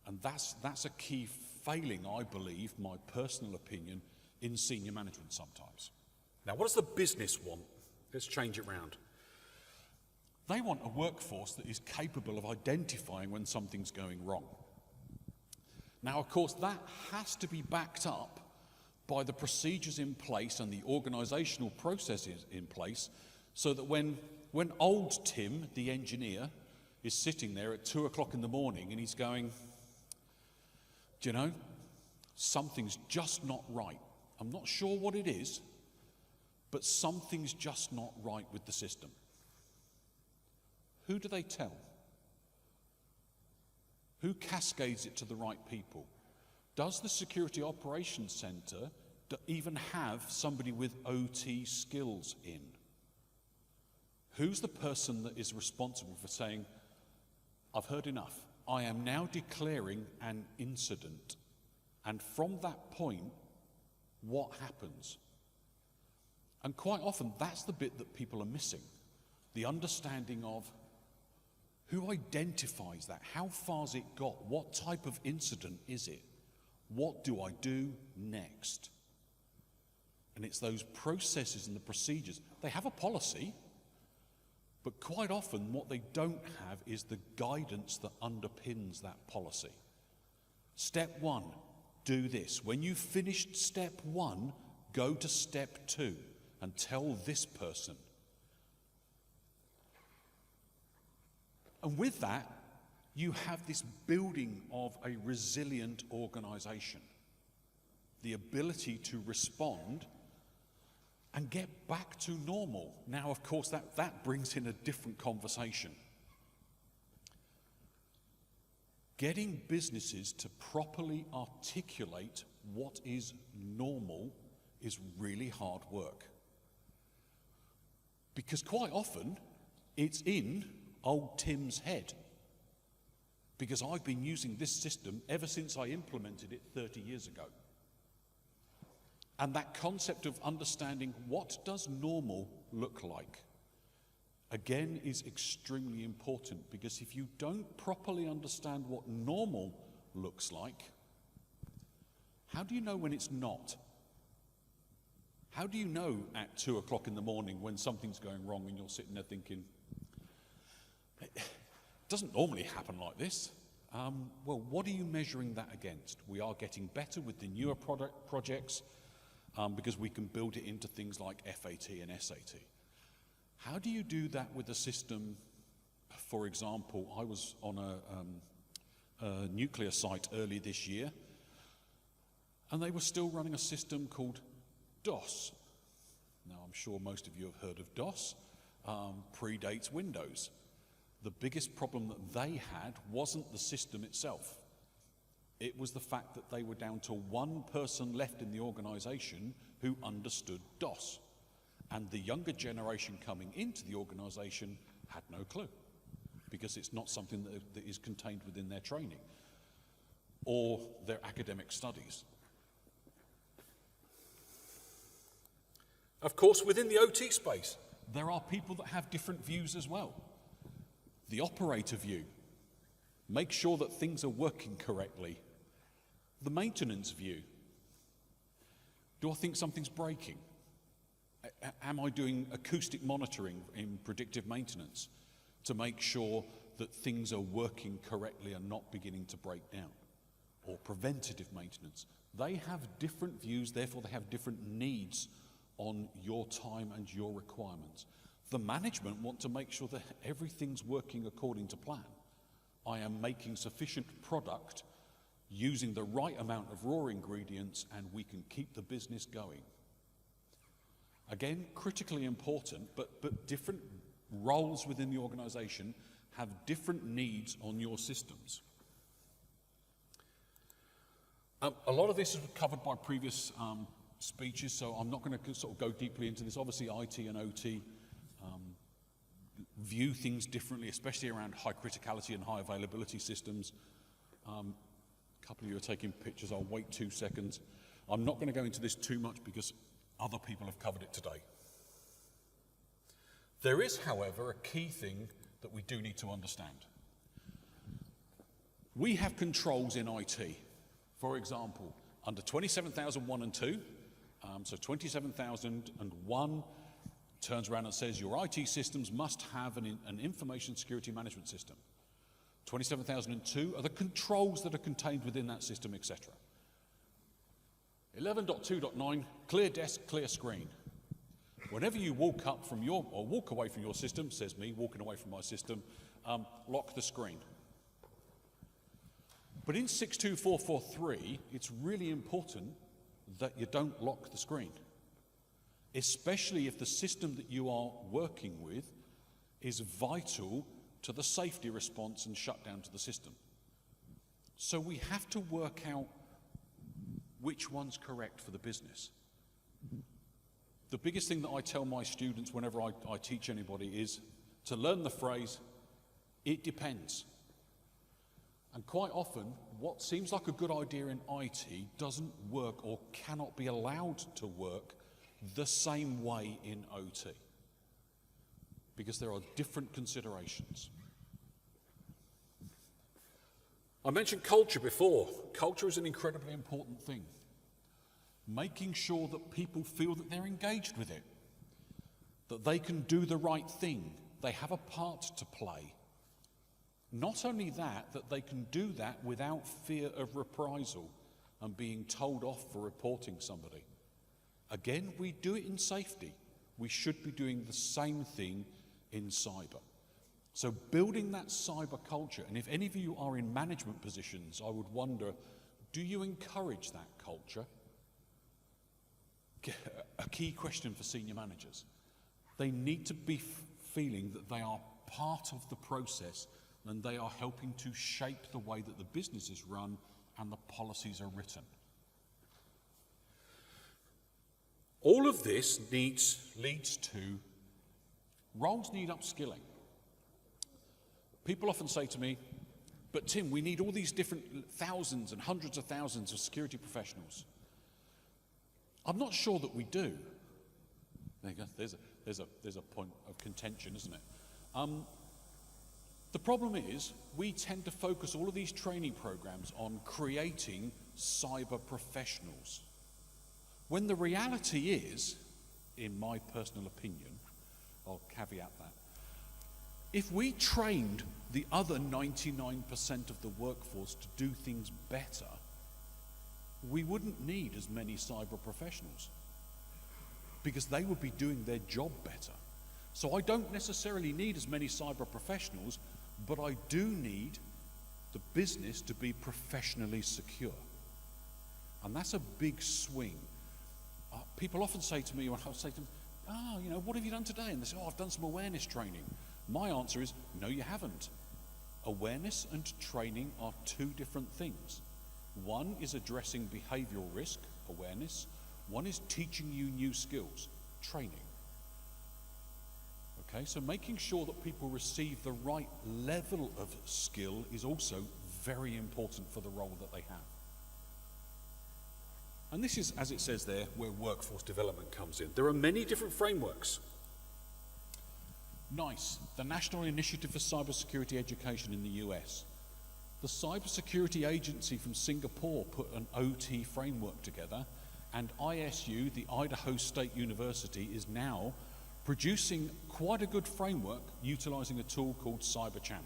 And that's a key failing, I believe, my personal opinion, in senior management sometimes. Now, what does the business want? Let's change it round. They want a workforce that is capable of identifying when something's going wrong. Now, of course, that has to be backed up by the procedures in place and the organisational processes in place, so that when old Tim, the engineer, is sitting there at 2 o'clock in the morning and he's going, do you know, something's just not right. I'm not sure what it is, but something's just not right with the system. Who do they tell? Who cascades it to the right people? Does the Security Operations Centre even have somebody with OT skills in? Who's the person that is responsible for saying, I've heard enough. I am now declaring an incident. And from that point, what happens? And quite often, that's the bit that people are missing. The understanding of who identifies that? How far's it got? What type of incident is it? What do I do next? And it's those processes and the procedures. They have a policy, But quite often what they don't have is the guidance that underpins that policy. Step 1, do this. When you've finished step 1, go to step 2 and tell this person. And with that, you have this building of a resilient organization. The ability to respond and get back to normal. Now, of course, that brings in a different conversation. Getting businesses to properly articulate what is normal is really hard work. Because quite often, it's in old Tim's head. Because I've been using this system ever since I implemented it 30 years ago. And that concept of understanding what does normal look like, again, is extremely important, because if you don't properly understand what normal looks like, how do you know when it's not? How do you know at 2 o'clock in the morning when something's going wrong and you're sitting there thinking, it doesn't normally happen like this? Well, what are you measuring that against? We are getting better with the newer projects, because we can build it into things like FAT and SAT. How do you do that with a system? For example, I was on a nuclear site early this year, and they were still running a system called DOS. Now, I'm sure most of you have heard of DOS, predates Windows. The biggest problem that they had wasn't the system itself. It was the fact that they were down to one person left in the organization who understood DOS. And the younger generation coming into the organization had no clue, because it's not something that is contained within their training or their academic studies. Of course, within the OT space, there are people that have different views as well. The operator view, make sure that things are working correctly. The maintenance view, do I think something's breaking? Am I doing acoustic monitoring in predictive maintenance to make sure that things are working correctly and not beginning to break down? Or preventative maintenance. They have different views, therefore they have different needs on your time and your requirements. The management want to make sure that everything's working according to plan. I am making sufficient product using the right amount of raw ingredients, and we can keep the business going. Again, critically important, but different roles within the organization have different needs on your systems. A lot of this is covered by previous speeches, so I'm not going to sort of go deeply into this. Obviously, IT and OT view things differently, especially around high criticality and high availability systems. A couple of you are taking pictures. I'll wait 2 seconds. I'm not going to go into this too much because other people have covered it today. There is, however, a key thing that we do need to understand. We have controls in IT. For example, under 27001 and 2, so 27001 turns around and says your IT systems must have an information security management system. 27002 are the controls that are contained within that system, etc. 11.2.9, clear desk, clear screen. Whenever you walk up from your, or walk away from your system, says me, walking away from my system, lock the screen. But in 62443, it's really important that you don't lock the screen, especially if the system that you are working with is vital to the safety response and shutdown to the system. So we have to work out which one's correct for the business. The biggest thing that I tell my students whenever I teach anybody is to learn the phrase, it depends. And quite often, what seems like a good idea in IT doesn't work or cannot be allowed to work the same way in OT, because there are different considerations. I mentioned culture before. Culture is an incredibly important thing. Making sure that people feel that they're engaged with it, that they can do the right thing, they have a part to play. Not only that, that they can do that without fear of reprisal and being told off for reporting somebody. Again, we do it in safety. We should be doing the same thing in cyber. So building that cyber culture, and if any of you are in management positions, I would wonder, do you encourage that culture? A key question for senior managers. They need to be feeling that they are part of the process and they are helping to shape the way that the business is run and the policies are written. All of this leads to roles need upskilling. People often say to me, but Tim, we need all these different thousands and hundreds of thousands of security professionals. I'm not sure that we do. There you go. There's a point of contention, isn't it? The problem is we tend to focus all of these training programs on creating cyber professionals. When the reality is, in my personal opinion, I'll caveat that, if we trained the other 99% of the workforce to do things better, we wouldn't need as many cyber professionals because they would be doing their job better. So I don't necessarily need as many cyber professionals, but I do need the business to be professionally secure. And that's a big swing. People often say to me, when I say to them, what have you done today? And they say, I've done some awareness training. My answer is, no, you haven't. Awareness and training are two different things. One is addressing behavioral risk, awareness. One is teaching you new skills, training. Okay, so making sure that people receive the right level of skill is also very important for the role that they have. And this is, as it says there, where workforce development comes in. There are many different frameworks. NICE, the National Initiative for Cybersecurity Education in the US. The Cybersecurity Agency from Singapore put an OT framework together, and ISU, the Idaho State University, is now producing quite a good framework utilizing a tool called CyberChamp.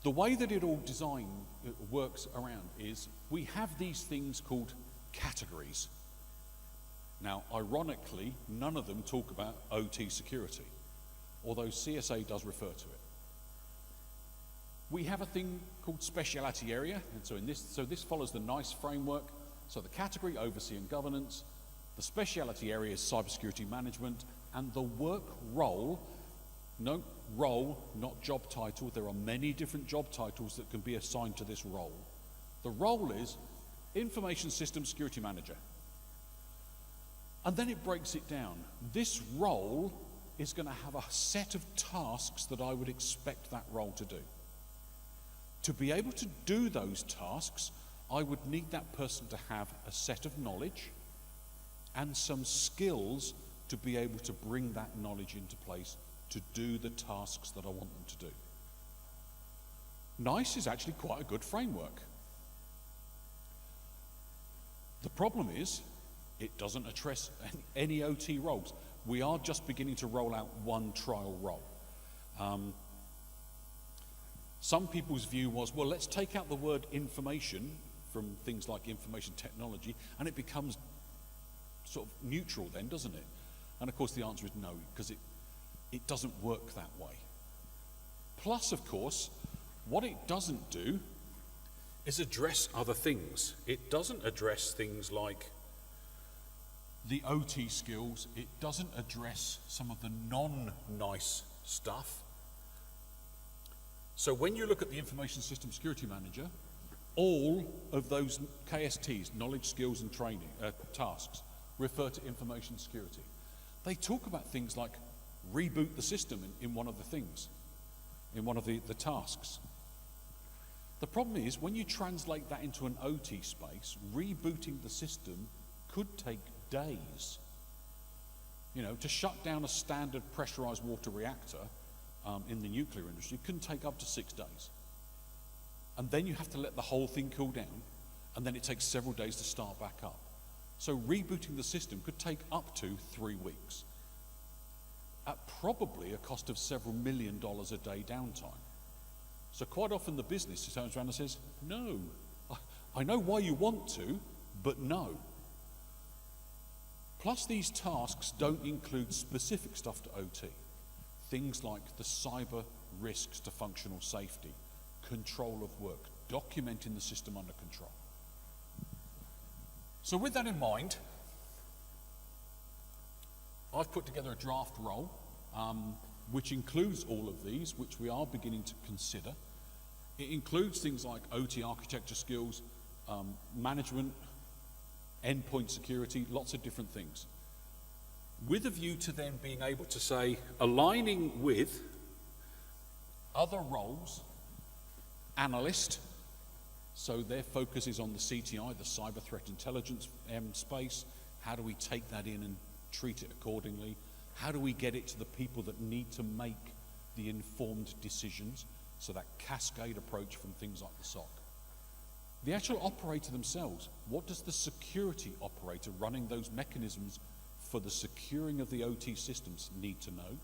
The way that it all works around is we have these things called categories. Now, ironically, none of them talk about OT security, although CSA does refer to it. We have a thing called speciality area, and so this follows the NICE framework. So the category, oversee and governance, the speciality area is cybersecurity management, and the work role, no role, not job title. There are many different job titles that can be assigned to this role. The role is Information System Security Manager. And then it breaks it down. This role is going to have a set of tasks that I would expect that role to do. To be able to do those tasks, I would need that person to have a set of knowledge and some skills to be able to bring that knowledge into place to do the tasks that I want them to do. NICE is actually quite a good framework. The problem is, it doesn't address any OT roles. We are just beginning to roll out one trial role. Some people's view was, well, let's take out the word information from things like information technology, and it becomes sort of neutral then, doesn't it? And of course the answer is no, because it doesn't work that way. Plus, of course, what it doesn't do is address other things. It doesn't address things like the OT skills. It doesn't address some of the non-NICE stuff. So when you look at the Information System Security Manager, all of those KSTs, knowledge, skills and training tasks, refer to information security. They talk about things like reboot the system in one of the things, in one of the tasks. The problem is, when you translate that into an OT space, rebooting the system could take days. You know, to shut down a standard pressurized water reactor in the nuclear industry can take up to 6 days. And then you have to let the whole thing cool down, and then it takes several days to start back up. So rebooting the system could take up to 3 weeks. at probably a cost of several $1 million a day downtime. So quite often the business turns around and says, no, I know why you want to, but no. Plus these tasks don't include specific stuff to OT. Things like the cyber risks to functional safety, control of work, documenting the system under control. So with that in mind, I've put together a draft role, which includes all of these, which we are beginning to consider. It includes things like OT architecture skills, management, endpoint security, lots of different things. With a view to then being able to say, aligning with other roles, analyst, so their focus is on the CTI, the cyber threat intelligence space. How do we take that in and treat it accordingly? How do we get it to the people that need to make the informed decisions? So that cascade approach from things like the SOC. The actual operator themselves, what does the security operator running those mechanisms for the securing of the OT systems need to know?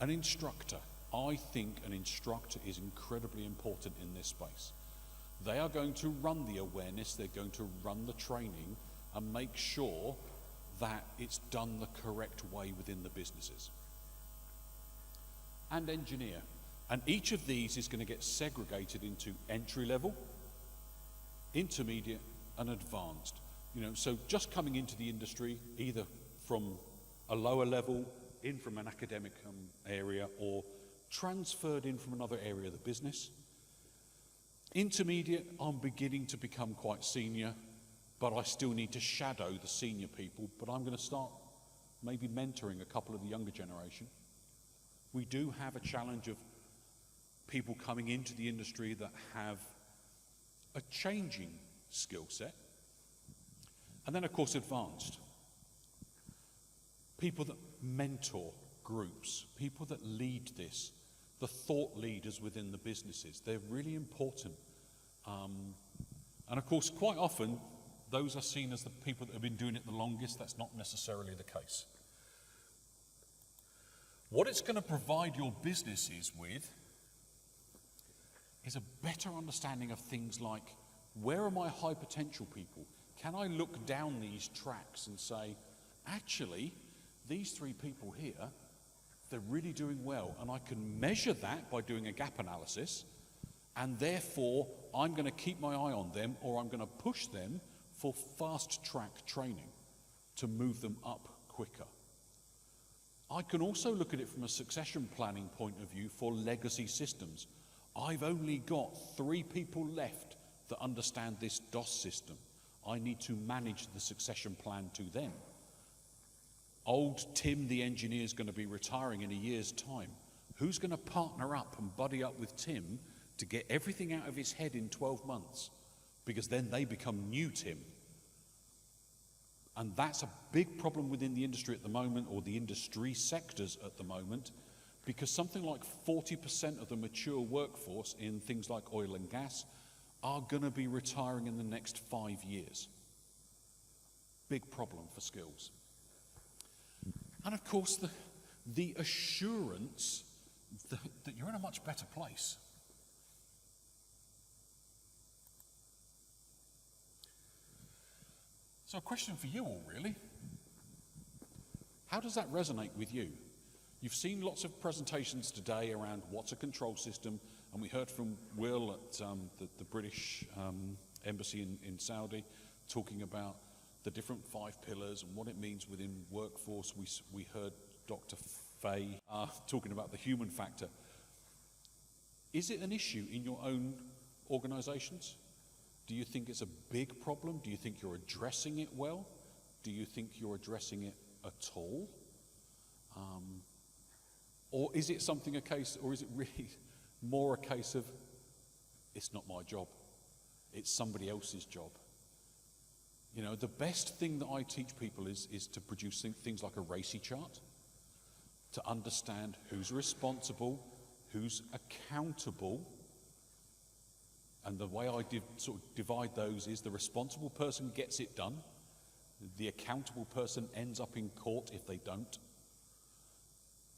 An instructor. I think an instructor is incredibly important in this space. They are going to run the awareness, they're going to run the training and make sure that it's done the correct way within the businesses. And engineer. And each of these is going to get segregated into entry level, intermediate, and advanced. You know, so just coming into the industry, either from a lower level, in from an academic area, or transferred in from another area of the business. Intermediate, I'm beginning to become quite senior, but I still need to shadow the senior people, but I'm going to start maybe mentoring a couple of the younger generation. We do have a challenge of people coming into the industry that have a changing skill set. And then, of course, advanced. People that mentor groups, people that lead this, the thought leaders within the businesses. They're really important. And of course, quite often, those are seen as the people that have been doing it the longest. That's not necessarily the case. What it's going to provide your businesses with is a better understanding of things like, where are my high potential people? Can I look down these tracks and say, actually, these 3 people here, they're really doing well, and I can measure that by doing a gap analysis, and therefore I'm going to keep my eye on them, or I'm going to push them for fast track training to move them up quicker. I can also look at it from a succession planning point of view for legacy systems. I've only got 3 people left that understand this DOS system. I need to manage the succession plan to them. Old Tim, the engineer, is going to be retiring in a year's time. Who's going to partner up and buddy up with Tim to get everything out of his head in 12 months? Because then they become new Tim. And that's a big problem within the industry at the moment, or the industry sectors at the moment, because something like 40% of the mature workforce in things like oil and gas are going to be retiring in the next 5 years. Big problem for skills. And of course, the assurance that you're in a much better place. So a question for you all, really. How does that resonate with you? You've seen lots of presentations today around what's a control system, and we heard from Will at the British Embassy in Saudi talking about the different 5 pillars and what it means within workforce. We heard Dr. Fay talking about the human factor. Is it an issue in your own organizations? Do you think it's a big problem? Do you think you're addressing it well? Do you think you're addressing it at all? Or is it something or is it really more a case of, it's not my job, it's somebody else's job? You know, the best thing that I teach people is to produce things like a RACI chart, to understand who's responsible, who's accountable. And the way I sort of divide those is the responsible person gets it done, the accountable person ends up in court if they don't,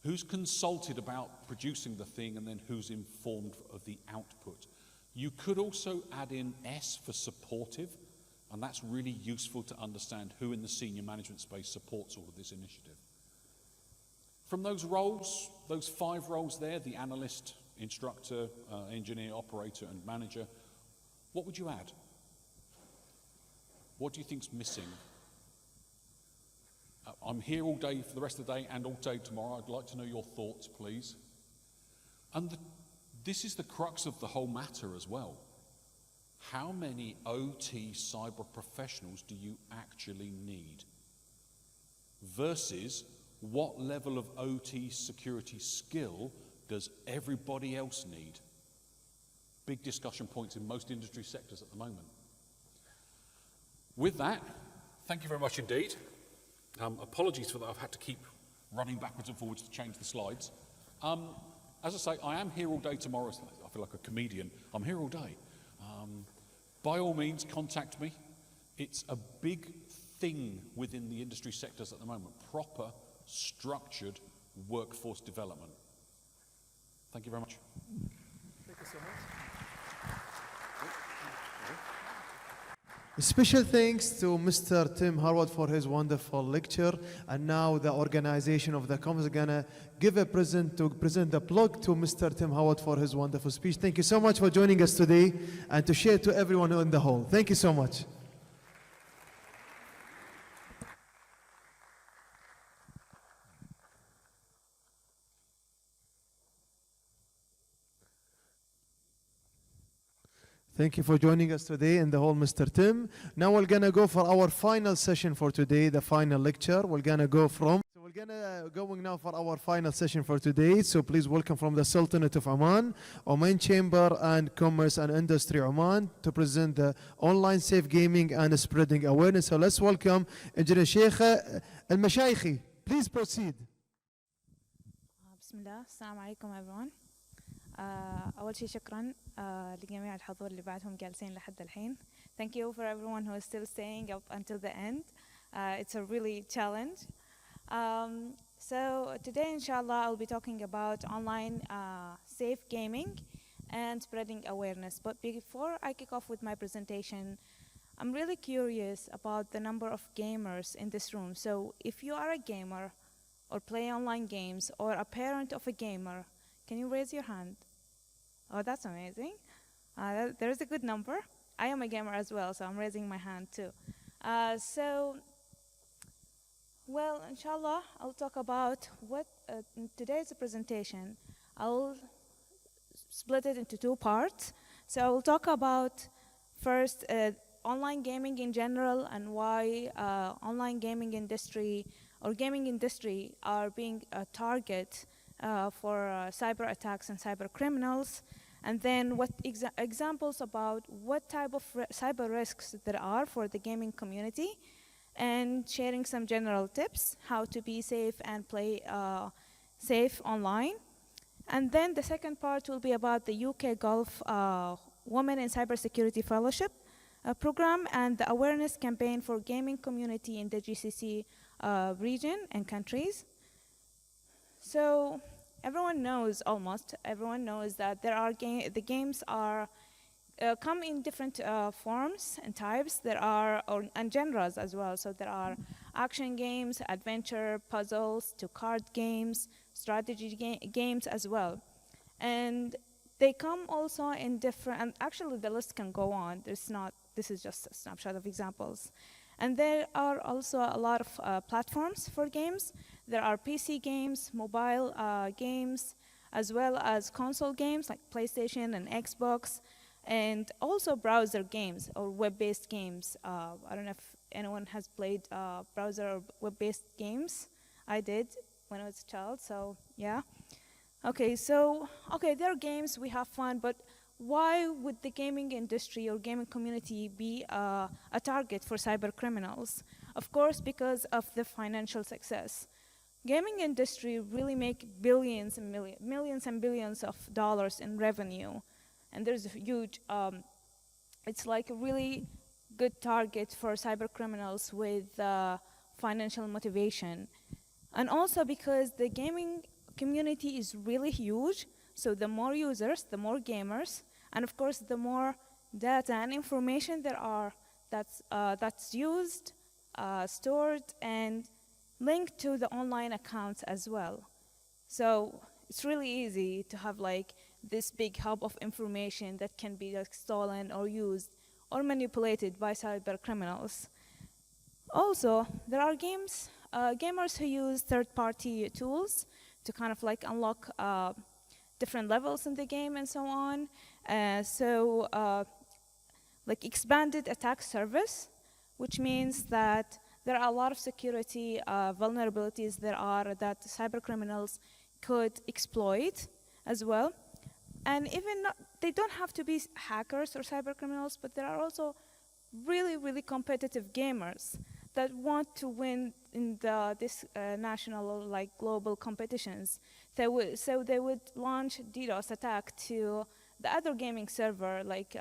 Who's consulted about producing the thing, and then who's informed of the output? You could also add in S for supportive, and that's really useful to understand who in the senior management space supports all of this initiative. From those roles, those 5 roles there, the analyst, instructor, engineer, operator, and manager, what would you add? What do you think's missing? I'm here all day for the rest of the day and all day tomorrow. I'd like to know your thoughts, please. And this is the crux of the whole matter as well. How many OT cyber professionals do you actually need? Versus what level of OT security skill does everybody else need? Big discussion points in most industry sectors at the moment. With that, thank you very much indeed. Apologies for that, I've had to keep running backwards and forwards to change the slides. As I say, I am here all day tomorrow. I feel like a comedian. I'm here all day. By all means, contact me. It's a big thing within the industry sectors at the moment, proper, structured workforce development. Thank you very much. Thank you so much. Special thanks to Mr. Tim Harwood for his wonderful lecture. And now the organization of the conference is gonna give a present the plug to Mr. Tim Harwood for his wonderful speech. Thank you so much for joining us today and to share to everyone in the hall. Thank you so much. Thank you for joining us today in the hall, Mr. Tim. Now we're gonna go for our final session for today, the final lecture. We're gonna going now for our final session for today. So please welcome from the Sultanate of Oman, Oman Chamber and Commerce and Industry Oman to present the online safe gaming and spreading awareness. So let's welcome Engineer Sheikh Al-Mashayikhi. Please proceed. Bismillah. Assalamu alaikum everyone. أول شيء شكرا لجميع الحضور اللي بعدهم جالسين لحد الحين. Thank you for everyone who is still staying up until the end. It's a really challenge. So today, inshallah, I'll be talking about online safe gaming and spreading awareness. But before I kick off with my presentation, I'm really curious about the number of gamers in this room. So if you are a gamer or play online games or a parent of a gamer, can you raise your hand? Oh, that's amazing. There's a good number. I am a gamer as well, so I'm raising my hand too. Well, inshallah, I'll talk about what in today's presentation. I'll split it into 2 parts. So I will talk about first online gaming in general and why online gaming industry or gaming industry are being a target for cyber attacks and cyber criminals, and then what examples about what type of cyber risks there are for the gaming community, and sharing some general tips how to be safe and play safe online. And then the second part will be about the UK Gulf Women in Cybersecurity Fellowship program and the awareness campaign for gaming community in the GCC region and countries. So almost everyone knows that there are the games are come in different forms and types. And genres as well. So there are action games, adventure, puzzles, to card games, strategy games as well. And they come also in different, and actually the list can go on. This is just a snapshot of examples. And there are also a lot of platforms for games. There are PC games, mobile games, as well as console games like PlayStation and Xbox, and also browser games or web-based games. I don't know if anyone has played browser or web-based games. I did when I was a child, so yeah. Okay, there are games, we have fun, but why would the gaming industry or gaming community be a target for cyber criminals? Of course, because of the financial success. Gaming industry really make millions and billions of dollars in revenue. And there's a huge, it's like a really good target for cyber criminals with financial motivation. And also because the gaming community is really huge. So the more users, the more gamers, and of course, the more data and information there are that's used, stored, and linked to the online accounts as well. So it's really easy to have like this big hub of information that can be like stolen or used or manipulated by cyber criminals. Also, there are gamers who use third-party tools to kind of like unlock different levels in the game and so on. Like expanded attack surface, which means that there are a lot of security vulnerabilities that cyber criminals could exploit as well. And even they don't have to be hackers or cyber criminals, but there are also really, really competitive gamers that want to win in this national or like global competitions. So they would launch DDoS attack to the other gaming server, like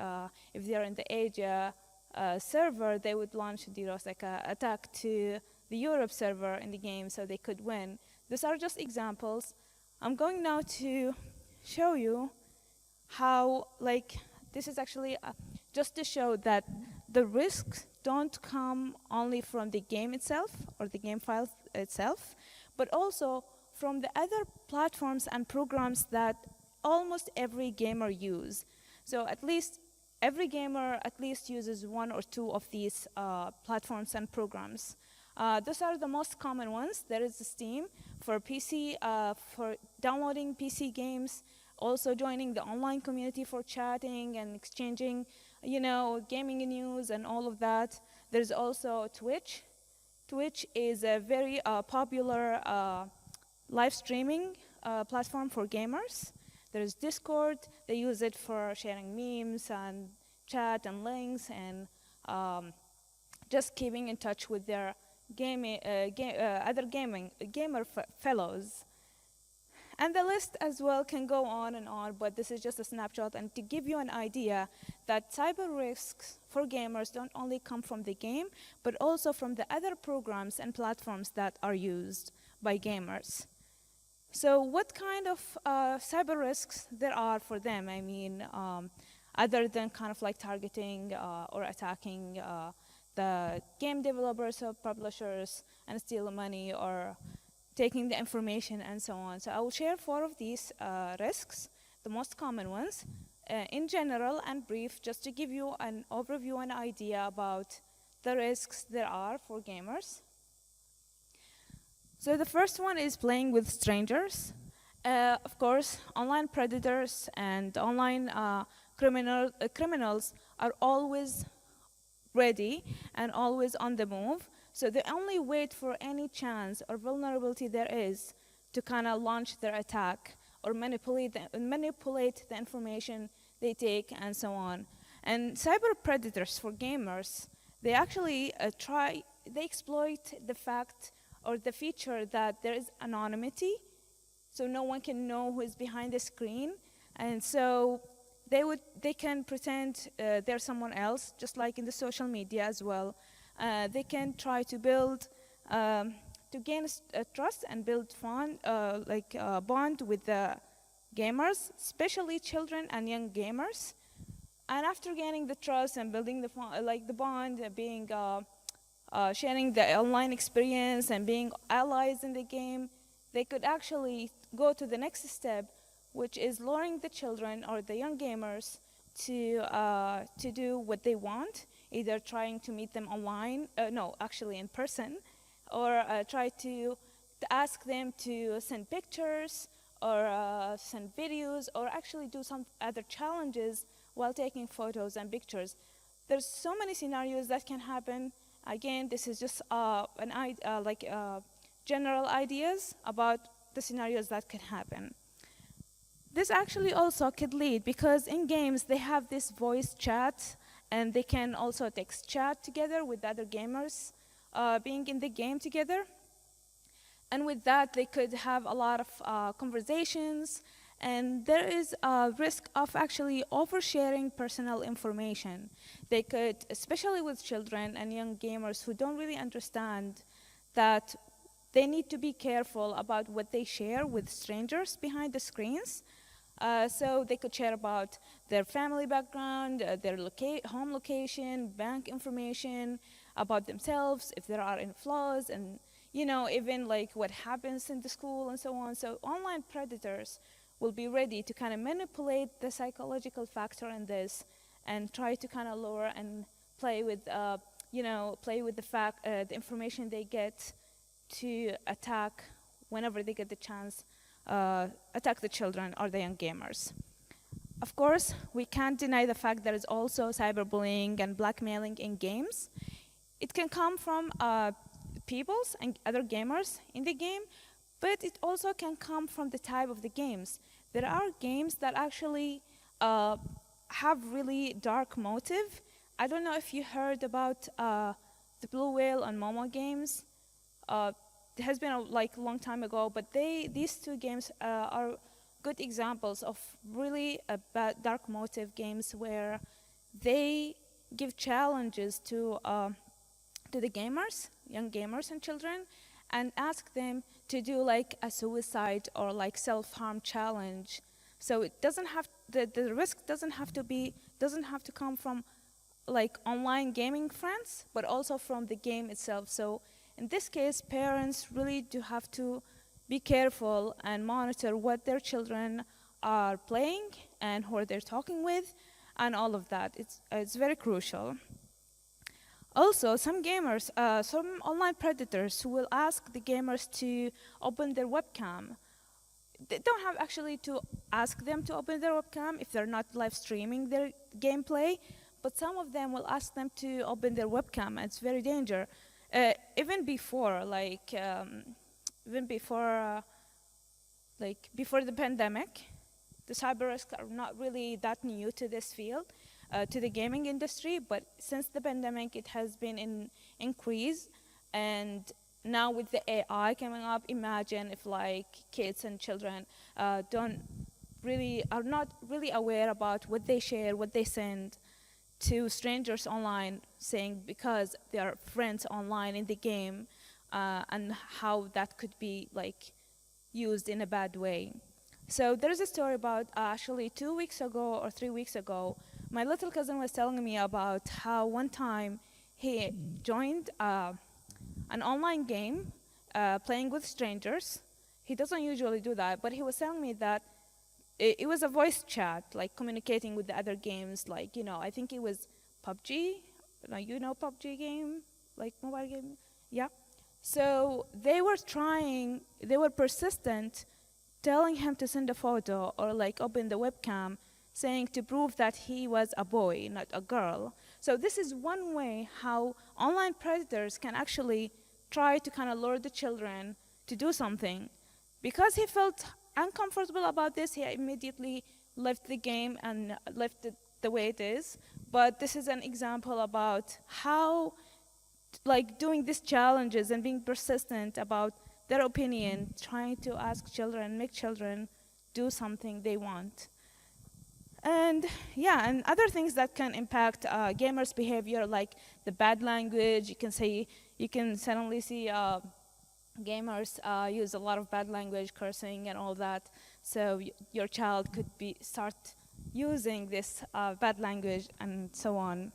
if they're in the Asia server, they would launch DDoS attack to the Europe server in the game so they could win. These are just examples. I'm going now to show you how, like, this is actually just to show that the risks don't come only from the game itself or the game file itself, but also from the other platforms and programs that almost every gamer use. So at least every gamer at least uses one or two of these platforms and programs. Those are the most common ones. There is Steam for PC, for downloading PC games, also joining the online community for chatting and exchanging, gaming news and all of that. There's also Twitch. Twitch is a very popular live streaming platform for gamers. There's Discord. They use it for sharing memes and chat and links and just keeping in touch with their other gamer fellows. And the list as well can go on and on, but this is just a snapshot and to give you an idea that cyber risks for gamers don't only come from the game, but also from the other programs and platforms that are used by gamers. So what kind of cyber risks there are for them? I mean, other than kind of like targeting or attacking the game developers or publishers and steal money or taking the information and so on. So I will share 4 of these risks, the most common ones, in general and brief, just to give you an overview and idea about the risks there are for gamers. So the first one is playing with strangers. Of course, online predators and online criminals are always ready and always on the move. So they only wait for any chance or vulnerability there is to kind of launch their attack or manipulate the information they take and so on. And cyber predators for gamers, they actually they exploit the fact or the feature that there is anonymity, so no one can know who is behind the screen. And so they can pretend they're someone else, just like in the social media as well. They can try to build, to gain trust and build bond with the gamers, especially children and young gamers. And after gaining the trust and building the bond, being sharing the online experience and being allies in the game, they could actually go to the next step, which is luring the children or the young gamers to do what they want, either trying to meet them online, in person, or try to ask them to send pictures or send videos or actually do some other challenges while taking photos and pictures. There's so many scenarios that can happen. Again, this is just general ideas about the scenarios that could happen. This actually also could lead, because in games they have this voice chat and they can also text chat together with other gamers being in the game together. And with that, they could have a lot of conversations, and there is a risk of actually oversharing personal information. They could, especially with children and young gamers who don't really understand that they need to be careful about what they share with strangers behind the screens. So they could share about their family background, their home location, bank information, about themselves, if there are any flaws, and even like what happens in the school and so on. So online predators will be ready to kind of manipulate the psychological factor in this and try to kind of lure and play with, the information they get to attack whenever they get the chance, attack the children or the young gamers. Of course, we can't deny the fact there is also cyberbullying and blackmailing in games. It can come from peoples and other gamers in the game, but it also can come from the type of the games. There are games that actually have really dark motive. I don't know if you heard about the Blue Whale and Momo games. It has been a long time ago, but these two games are good examples of really bad dark motive games where they give challenges to the gamers, young gamers and children, and ask them to do like a suicide or like self-harm challenge. So it doesn't have the risk doesn't have to come from like online gaming friends, but also from the game itself. So in this case, parents really do have to be careful and monitor what their children are playing and who they're talking with, and all of that. It's very crucial. Also, some gamers, some online predators who will ask the gamers to open their webcam. They don't have actually to ask them to open their webcam if they're not live streaming their gameplay, but some of them will ask them to open their webcam, and it's very dangerous. Even before the pandemic, the cyber risks are not really that new to this field, to the gaming industry, but since the pandemic, it has been in increase. And now with the AI coming up, imagine if like kids and children are not really aware about what they share, what they send to strangers online, saying because they are friends online in the game, and how that could be like used in a bad way. So there's a story about actually 2 weeks ago or 3 weeks ago, my little cousin was telling me about how one time he joined an online game playing with strangers. He doesn't usually do that, but he was telling me that it was a voice chat, like communicating with the other games, like, I think it was PUBG, PUBG game, like mobile game, yeah. So they were persistent, telling him to send a photo or like open the webcam, saying to prove that he was a boy, not a girl. So this is one way how online predators can actually try to kind of lure the children to do something. Because he felt uncomfortable about this, he immediately left the game and left it the way it is. But this is an example about how like doing these challenges and being persistent about their opinion, trying to ask children, make children do something they want. And yeah, and other things that can impact gamers' behavior, like the bad language. You can suddenly see gamers use a lot of bad language, cursing and all that. So your child could start using this bad language and so on.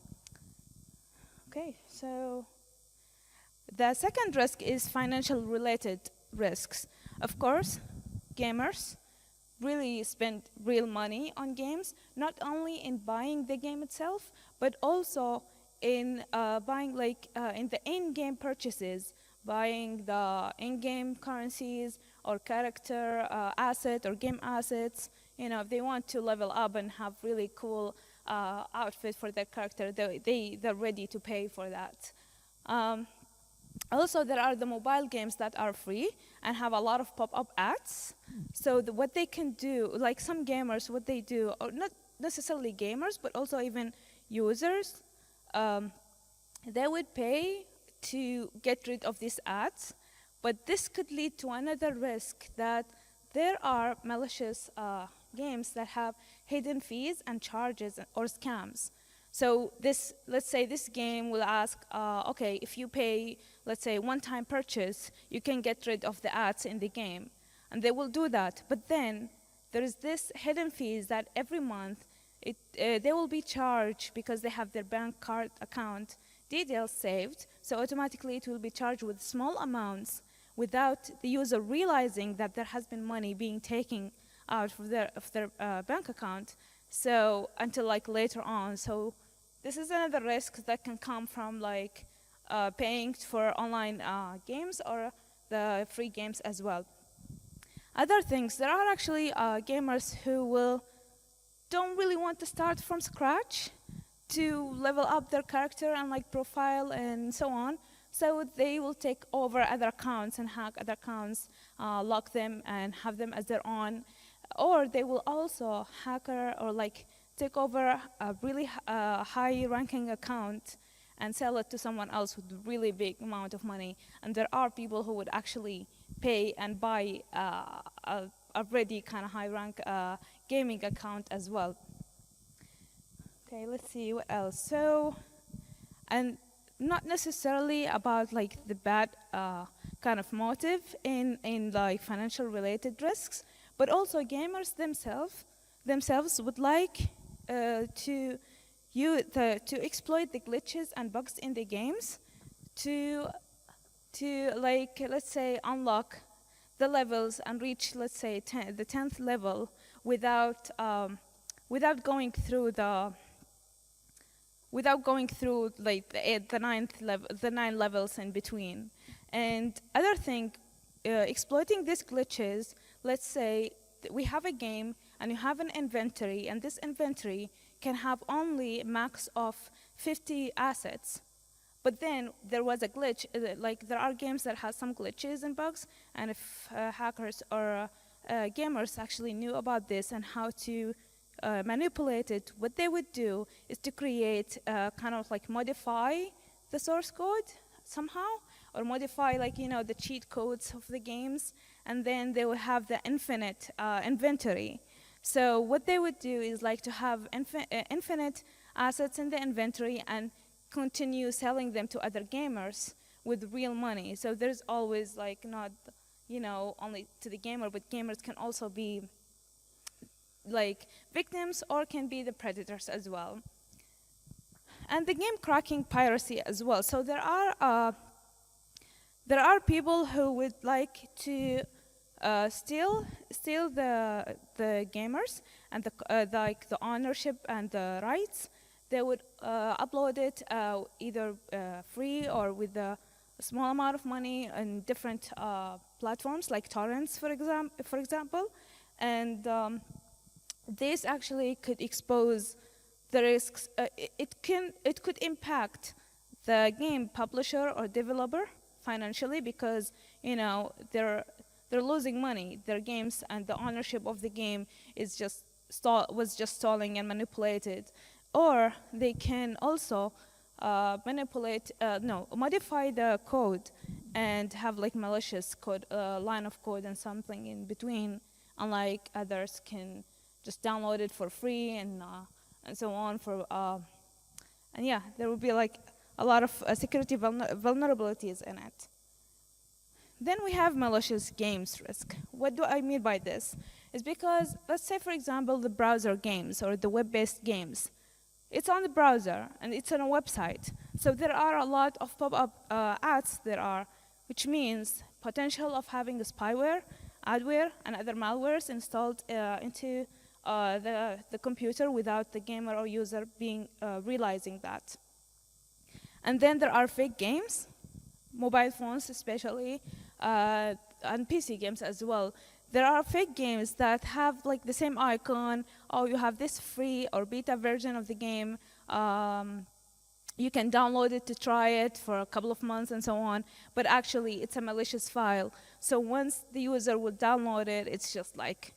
Okay, so the second risk is financial related risks. Of course, gamers really spend real money on games, not only in buying the game itself, but also in buying in the in-game purchases, buying the in-game currencies or character asset or game assets. If they want to level up and have really cool outfit for their character, they're ready to pay for that. Also, there are the mobile games that are free and have a lot of pop-up ads. So what they can do, like some gamers, what they do, or not necessarily gamers, but also even users, they would pay to get rid of these ads. But this could lead to another risk, that there are malicious games that have hidden fees and charges or scams. So let's say this game will ask, okay, if you pay, let's say, one-time purchase, you can get rid of the ads in the game. And they will do that. But then there is this hidden fees that every month they will be charged because they have their bank card account details saved. So automatically it will be charged with small amounts without the user realizing that there has been money being taken out of their bank account. So until like later on. So this is another risk that can come from like paying for online games or the free games as well. Other things, there are actually gamers who don't really want to start from scratch to level up their character and like profile and so on. So they will take over other accounts and hack other accounts, lock them and have them as their own. Or they will also hacker or like take over a really high ranking account and sell it to someone else with a really big amount of money. And there are people who would actually pay and buy a already kind of high rank gaming account as well. Okay, let's see what else. So, and not necessarily about like the bad kind of motive in like financial related risks, but also gamers themselves would like to exploit the glitches and bugs in the games to like, let's say, unlock the levels and reach, let's say, the 10th level without going through like the 9th level, the 9 levels in between. And other thing, exploiting these glitches, let's say we have a game and you have an inventory, and this inventory can have only a max of 50 assets. But then there was a glitch, like there are games that have some glitches and bugs, and if hackers or gamers actually knew about this and how to manipulate it, what they would do is to create, kind of like modify the source code somehow, or modify like, you know, the cheat codes of the games, and then they would have the infinite inventory. So what they would do is like to have infinite assets in the inventory and continue selling them to other gamers with real money. So there's always like not, you know, only to the gamer, but gamers can also be like victims or can be the predators as well. And the game cracking piracy as well. So there are people who would like to steal the gamers and like the ownership and the rights. They would upload it either free or with a small amount of money on different platforms like torrents, for example. And this actually could expose the risks. It could impact the game publisher or developer financially because, you know, they're losing money. Their games and the ownership of the game is was just stalling and manipulated. Or they can also modify the code and have like malicious code, line of code and something in between, unlike others can just download it for free and so on. And yeah, there will be like a lot of security vulnerabilities in it. Then we have malicious games risk. What do I mean by this? It's because, let's say for example, the browser games or the web-based games. It's on the browser and it's on a website. So there are a lot of pop-up ads there which means potential of having a spyware, adware, and other malwares installed into the computer without the gamer or user being realizing that. And then there are fake games, mobile phones especially, and PC games as well. There are fake games that have like the same icon, or you have this free or beta version of the game. You can download it to try it for a couple of months and so on, but actually it's a malicious file. So once the user will download it, it's just like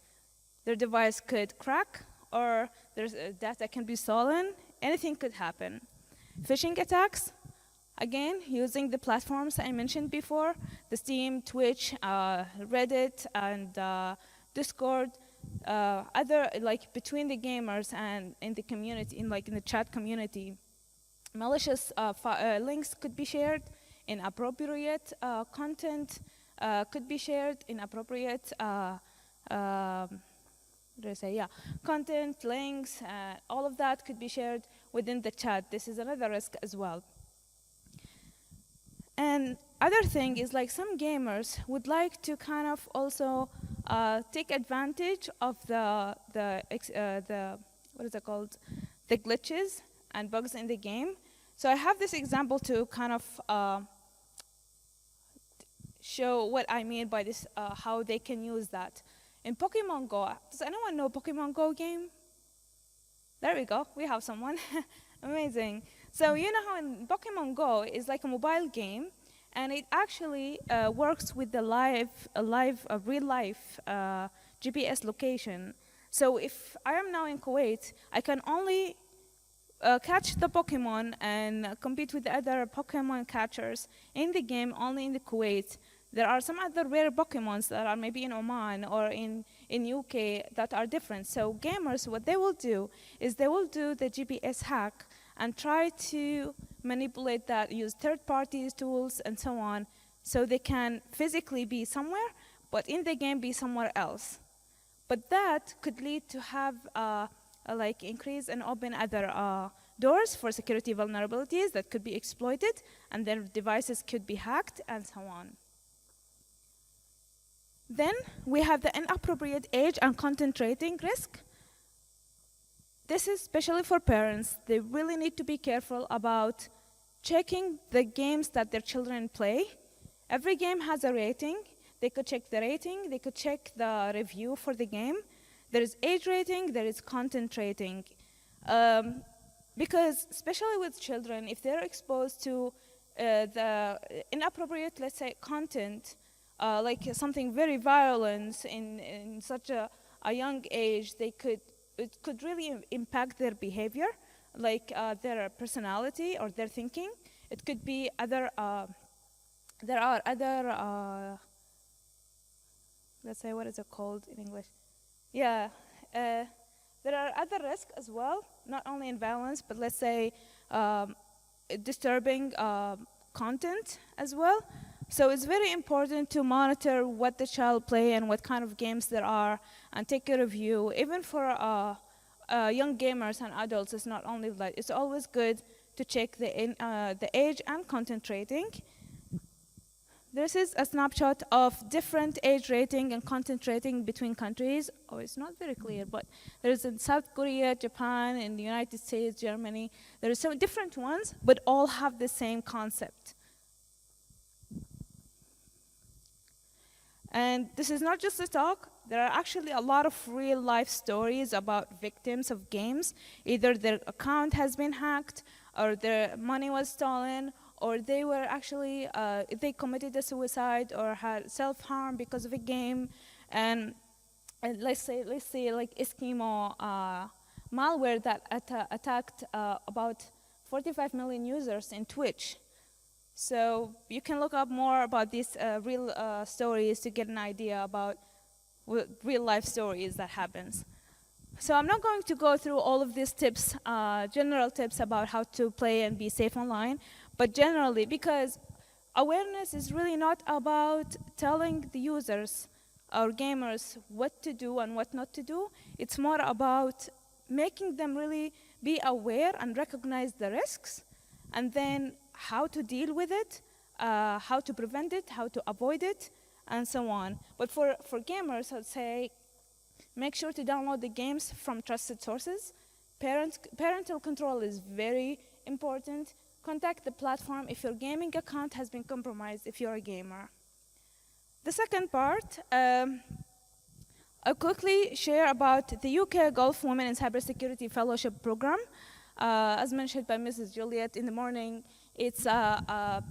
their device could crack, or there's data can be stolen, anything could happen. Phishing attacks, again, using the platforms I mentioned before, the Steam, Twitch, Reddit, and Discord. other, like between the gamers and in the community, in the chat community, malicious links could be shared, inappropriate content could be shared, inappropriate content, links, all of that could be shared within the chat. This is another risk as well. And other thing is, like, some gamers would like to kind of also take advantage of the what is it called, the glitches and bugs in the game. So I have this example to kind of show what I mean by this, how they can use that. In Pokemon Go, does anyone know Pokemon Go game? There we go, we have someone. Amazing. So you know how in Pokemon Go is like a mobile game, and it actually works with the real life GPS location. So if I am now in Kuwait, I can only catch the Pokemon and compete with the other Pokemon catchers in the game only in the Kuwait. There are some other rare Pokemons that are maybe in Oman or in UK that are different. So gamers, what they will do is they will do the GPS hack and try to manipulate that, use third-party tools and so on, so they can physically be somewhere, but in the game be somewhere else. But that could lead to have like increase and open other doors for security vulnerabilities that could be exploited, and their devices could be hacked and so on. Then we have the inappropriate age and content rating risk. This is especially for parents. They really need to be careful about checking the games that their children play. Every game has a rating. They could check the rating. They could check the review for the game. There is age rating. There is content rating. Because especially with children, if they're exposed to the inappropriate, let's say, content, like something very violent in such a young age, it could really impact their behavior, like their personality or their thinking. It could be other, there are other, let's say, what is it called in English? Yeah, there are other risks as well, not only in violence, but let's say disturbing content as well. So it's very important to monitor what the child play and what kind of games there are, and take a review. Even for young gamers and adults, it's not only that. It's always good to check the age and content rating. This is a snapshot of different age rating and content rating between countries. Oh, it's not very clear, but there's in South Korea, Japan, in the United States, Germany. There are some different ones, but all have the same concept. And this is not just a talk. There are actually a lot of real life stories about victims of games. Either their account has been hacked, or their money was stolen, or they were actually, they committed a suicide or had self-harm because of a game. And let's say like Eskimo malware that attacked about 45 million users in Twitch. So you can look up more about these real stories to get an idea about real life stories that happens. So I'm not going to go through all of these tips, general tips about how to play and be safe online, but generally, because awareness is really not about telling the users or gamers what to do and what not to do. It's more about making them really be aware and recognize the risks, and then how to deal with it, how to prevent it, how to avoid it, and so on. But for gamers, I'd say make sure to download the games from trusted sources. Parental control is very important. Contact the platform if your gaming account has been compromised, if you're a gamer. The second part, I'll quickly share about the UK Gulf Women in Cybersecurity Fellowship Program. As mentioned by Mrs. Juliet in the morning, it's a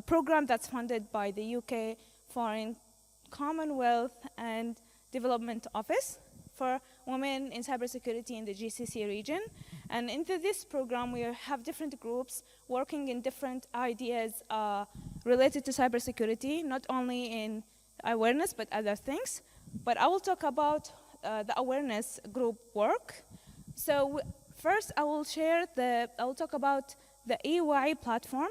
program that's funded by the UK Foreign Commonwealth and Development Office for women in cybersecurity in the GCC region. And into this program, we have different groups working in different ideas related to cybersecurity, not only in awareness, but other things. But I will talk about the awareness group work. So first, I will talk about the EY platform.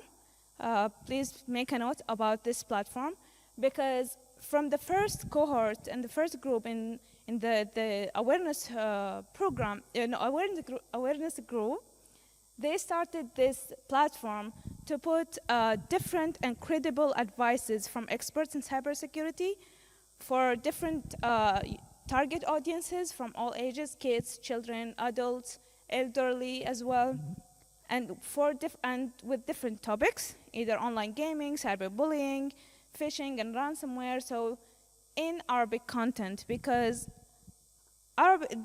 Please make a note about this platform, because from the first cohort and the first group in the awareness program, awareness group, they started this platform to put different and credible advices from experts in cybersecurity for different target audiences from all ages, kids, children, adults, elderly as well, and with different topics, either online gaming, cyberbullying, phishing, and ransomware. So in Arabic content, because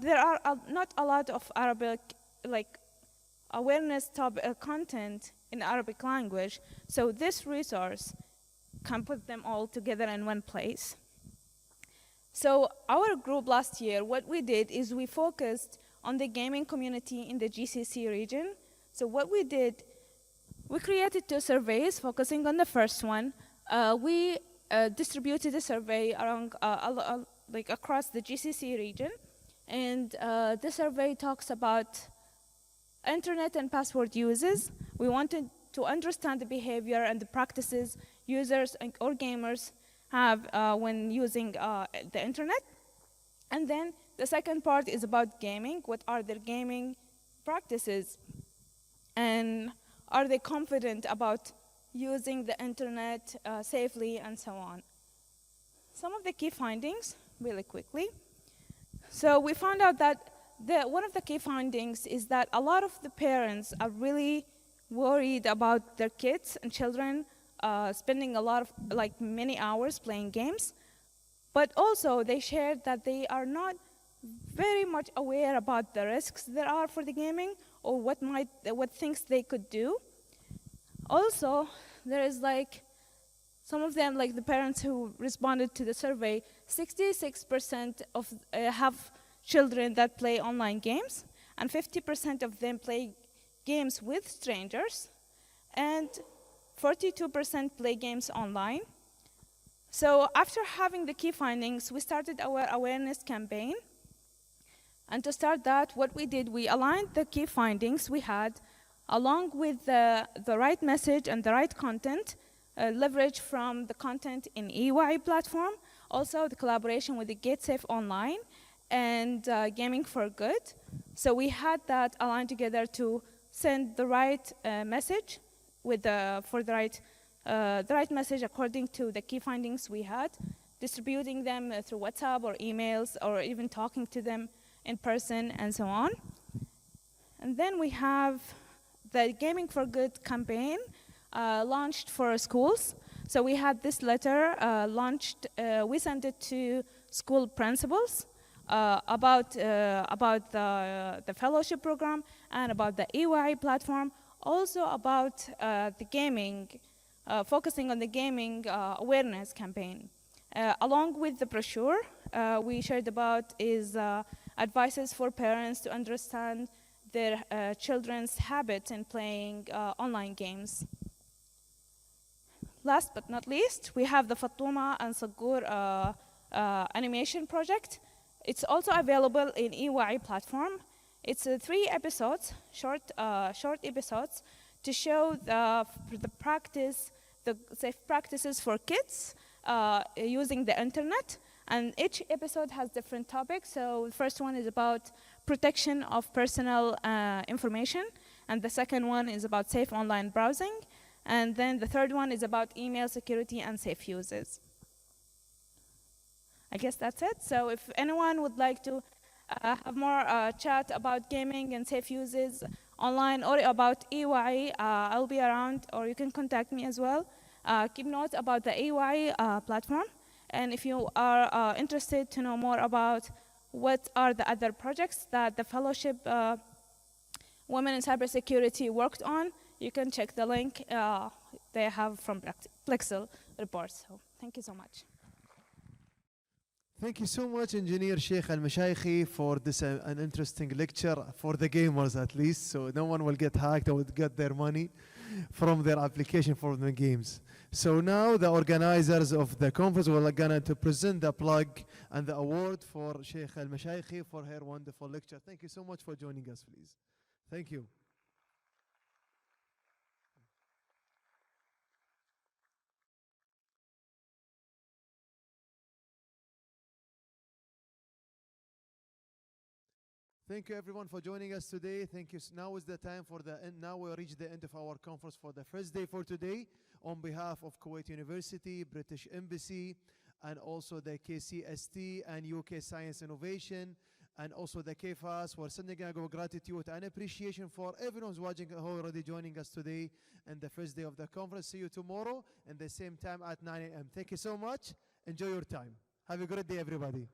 there are not a lot of Arabic awareness content in Arabic language, so this resource can put them all together in one place. So our group last year, what we did is we focused on the gaming community in the GCC region. So what we did, we created 2 surveys focusing on the first one. We distributed the survey around, across the GCC region, and the survey talks about internet and password uses. We wanted to understand the behavior and the practices users or gamers have when using the internet. And then the second part is about gaming. What are their gaming practices? And are they confident about using the internet safely, and so on? Some of the key findings, really quickly. So we found out that one of the key findings is that a lot of the parents are really worried about their kids and children spending a lot of, many hours playing games. But also they shared that they are not very much aware about the risks there are for the gaming, or what things they could do. Also, there is some of them, the parents who responded to the survey, 66% of have children that play online games, and 50% of them play games with strangers, and 42% play games online. So after having the key findings, we started our awareness campaign. And to start that, what we did, we aligned the key findings we had along with the right message and the right content, leverage from the content in EY platform, also the collaboration with the GateSafe Online, and Gaming for Good. So we had that aligned together to send the right message for the right message according to the key findings we had, distributing them through WhatsApp or emails, or even talking to them in person, and so on. And then we have the Gaming for Good campaign launched for schools. So we had this letter launched. We sent it to school principals about the fellowship program and about the EY platform, also about the gaming, focusing on the gaming awareness campaign. Along with the brochure, we shared about is advices for parents to understand their children's habits in playing online games. Last but not least, we have the Fatuma and Sagur animation project. It's also available in EY platform. It's 3 episodes, short episodes, to show the safe practices for kids using the internet. And each episode has different topics. So the first one is about protection of personal information, and the second one is about safe online browsing, and then the third one is about email security and safe uses. I guess that's it. So if anyone would like to have more chat about gaming and safe uses online, or about EY, I'll be around, or you can contact me as well. Keep note about the EY platform. And if you are interested to know more about what are the other projects that the fellowship Women in Cybersecurity worked on, you can check the link they have from Plexel report. So thank you so much. Thank you so much, Engineer Sheikh Al-Mashaykhi, for this an interesting lecture for the gamers at least, so no one will get hacked or will get their money from their application for the games. So now the organizers of the conference will gonna to present the plug and the award for Sheikh Al-Mashaykhi for her wonderful lecture. Thank you so much for joining us, please. Thank you. Thank you everyone for joining us today. Thank you. Now is the time for the end. Now we reach the end of our conference for the first day for today. On behalf of Kuwait University, British Embassy, and also the KCST and UK Science Innovation, and also the KFAS, we're sending our gratitude and appreciation for everyone who's watching already joining us today and the first day of the conference. See you tomorrow and the same time at 9 a.m. Thank you so much. Enjoy your time. Have a great day, everybody.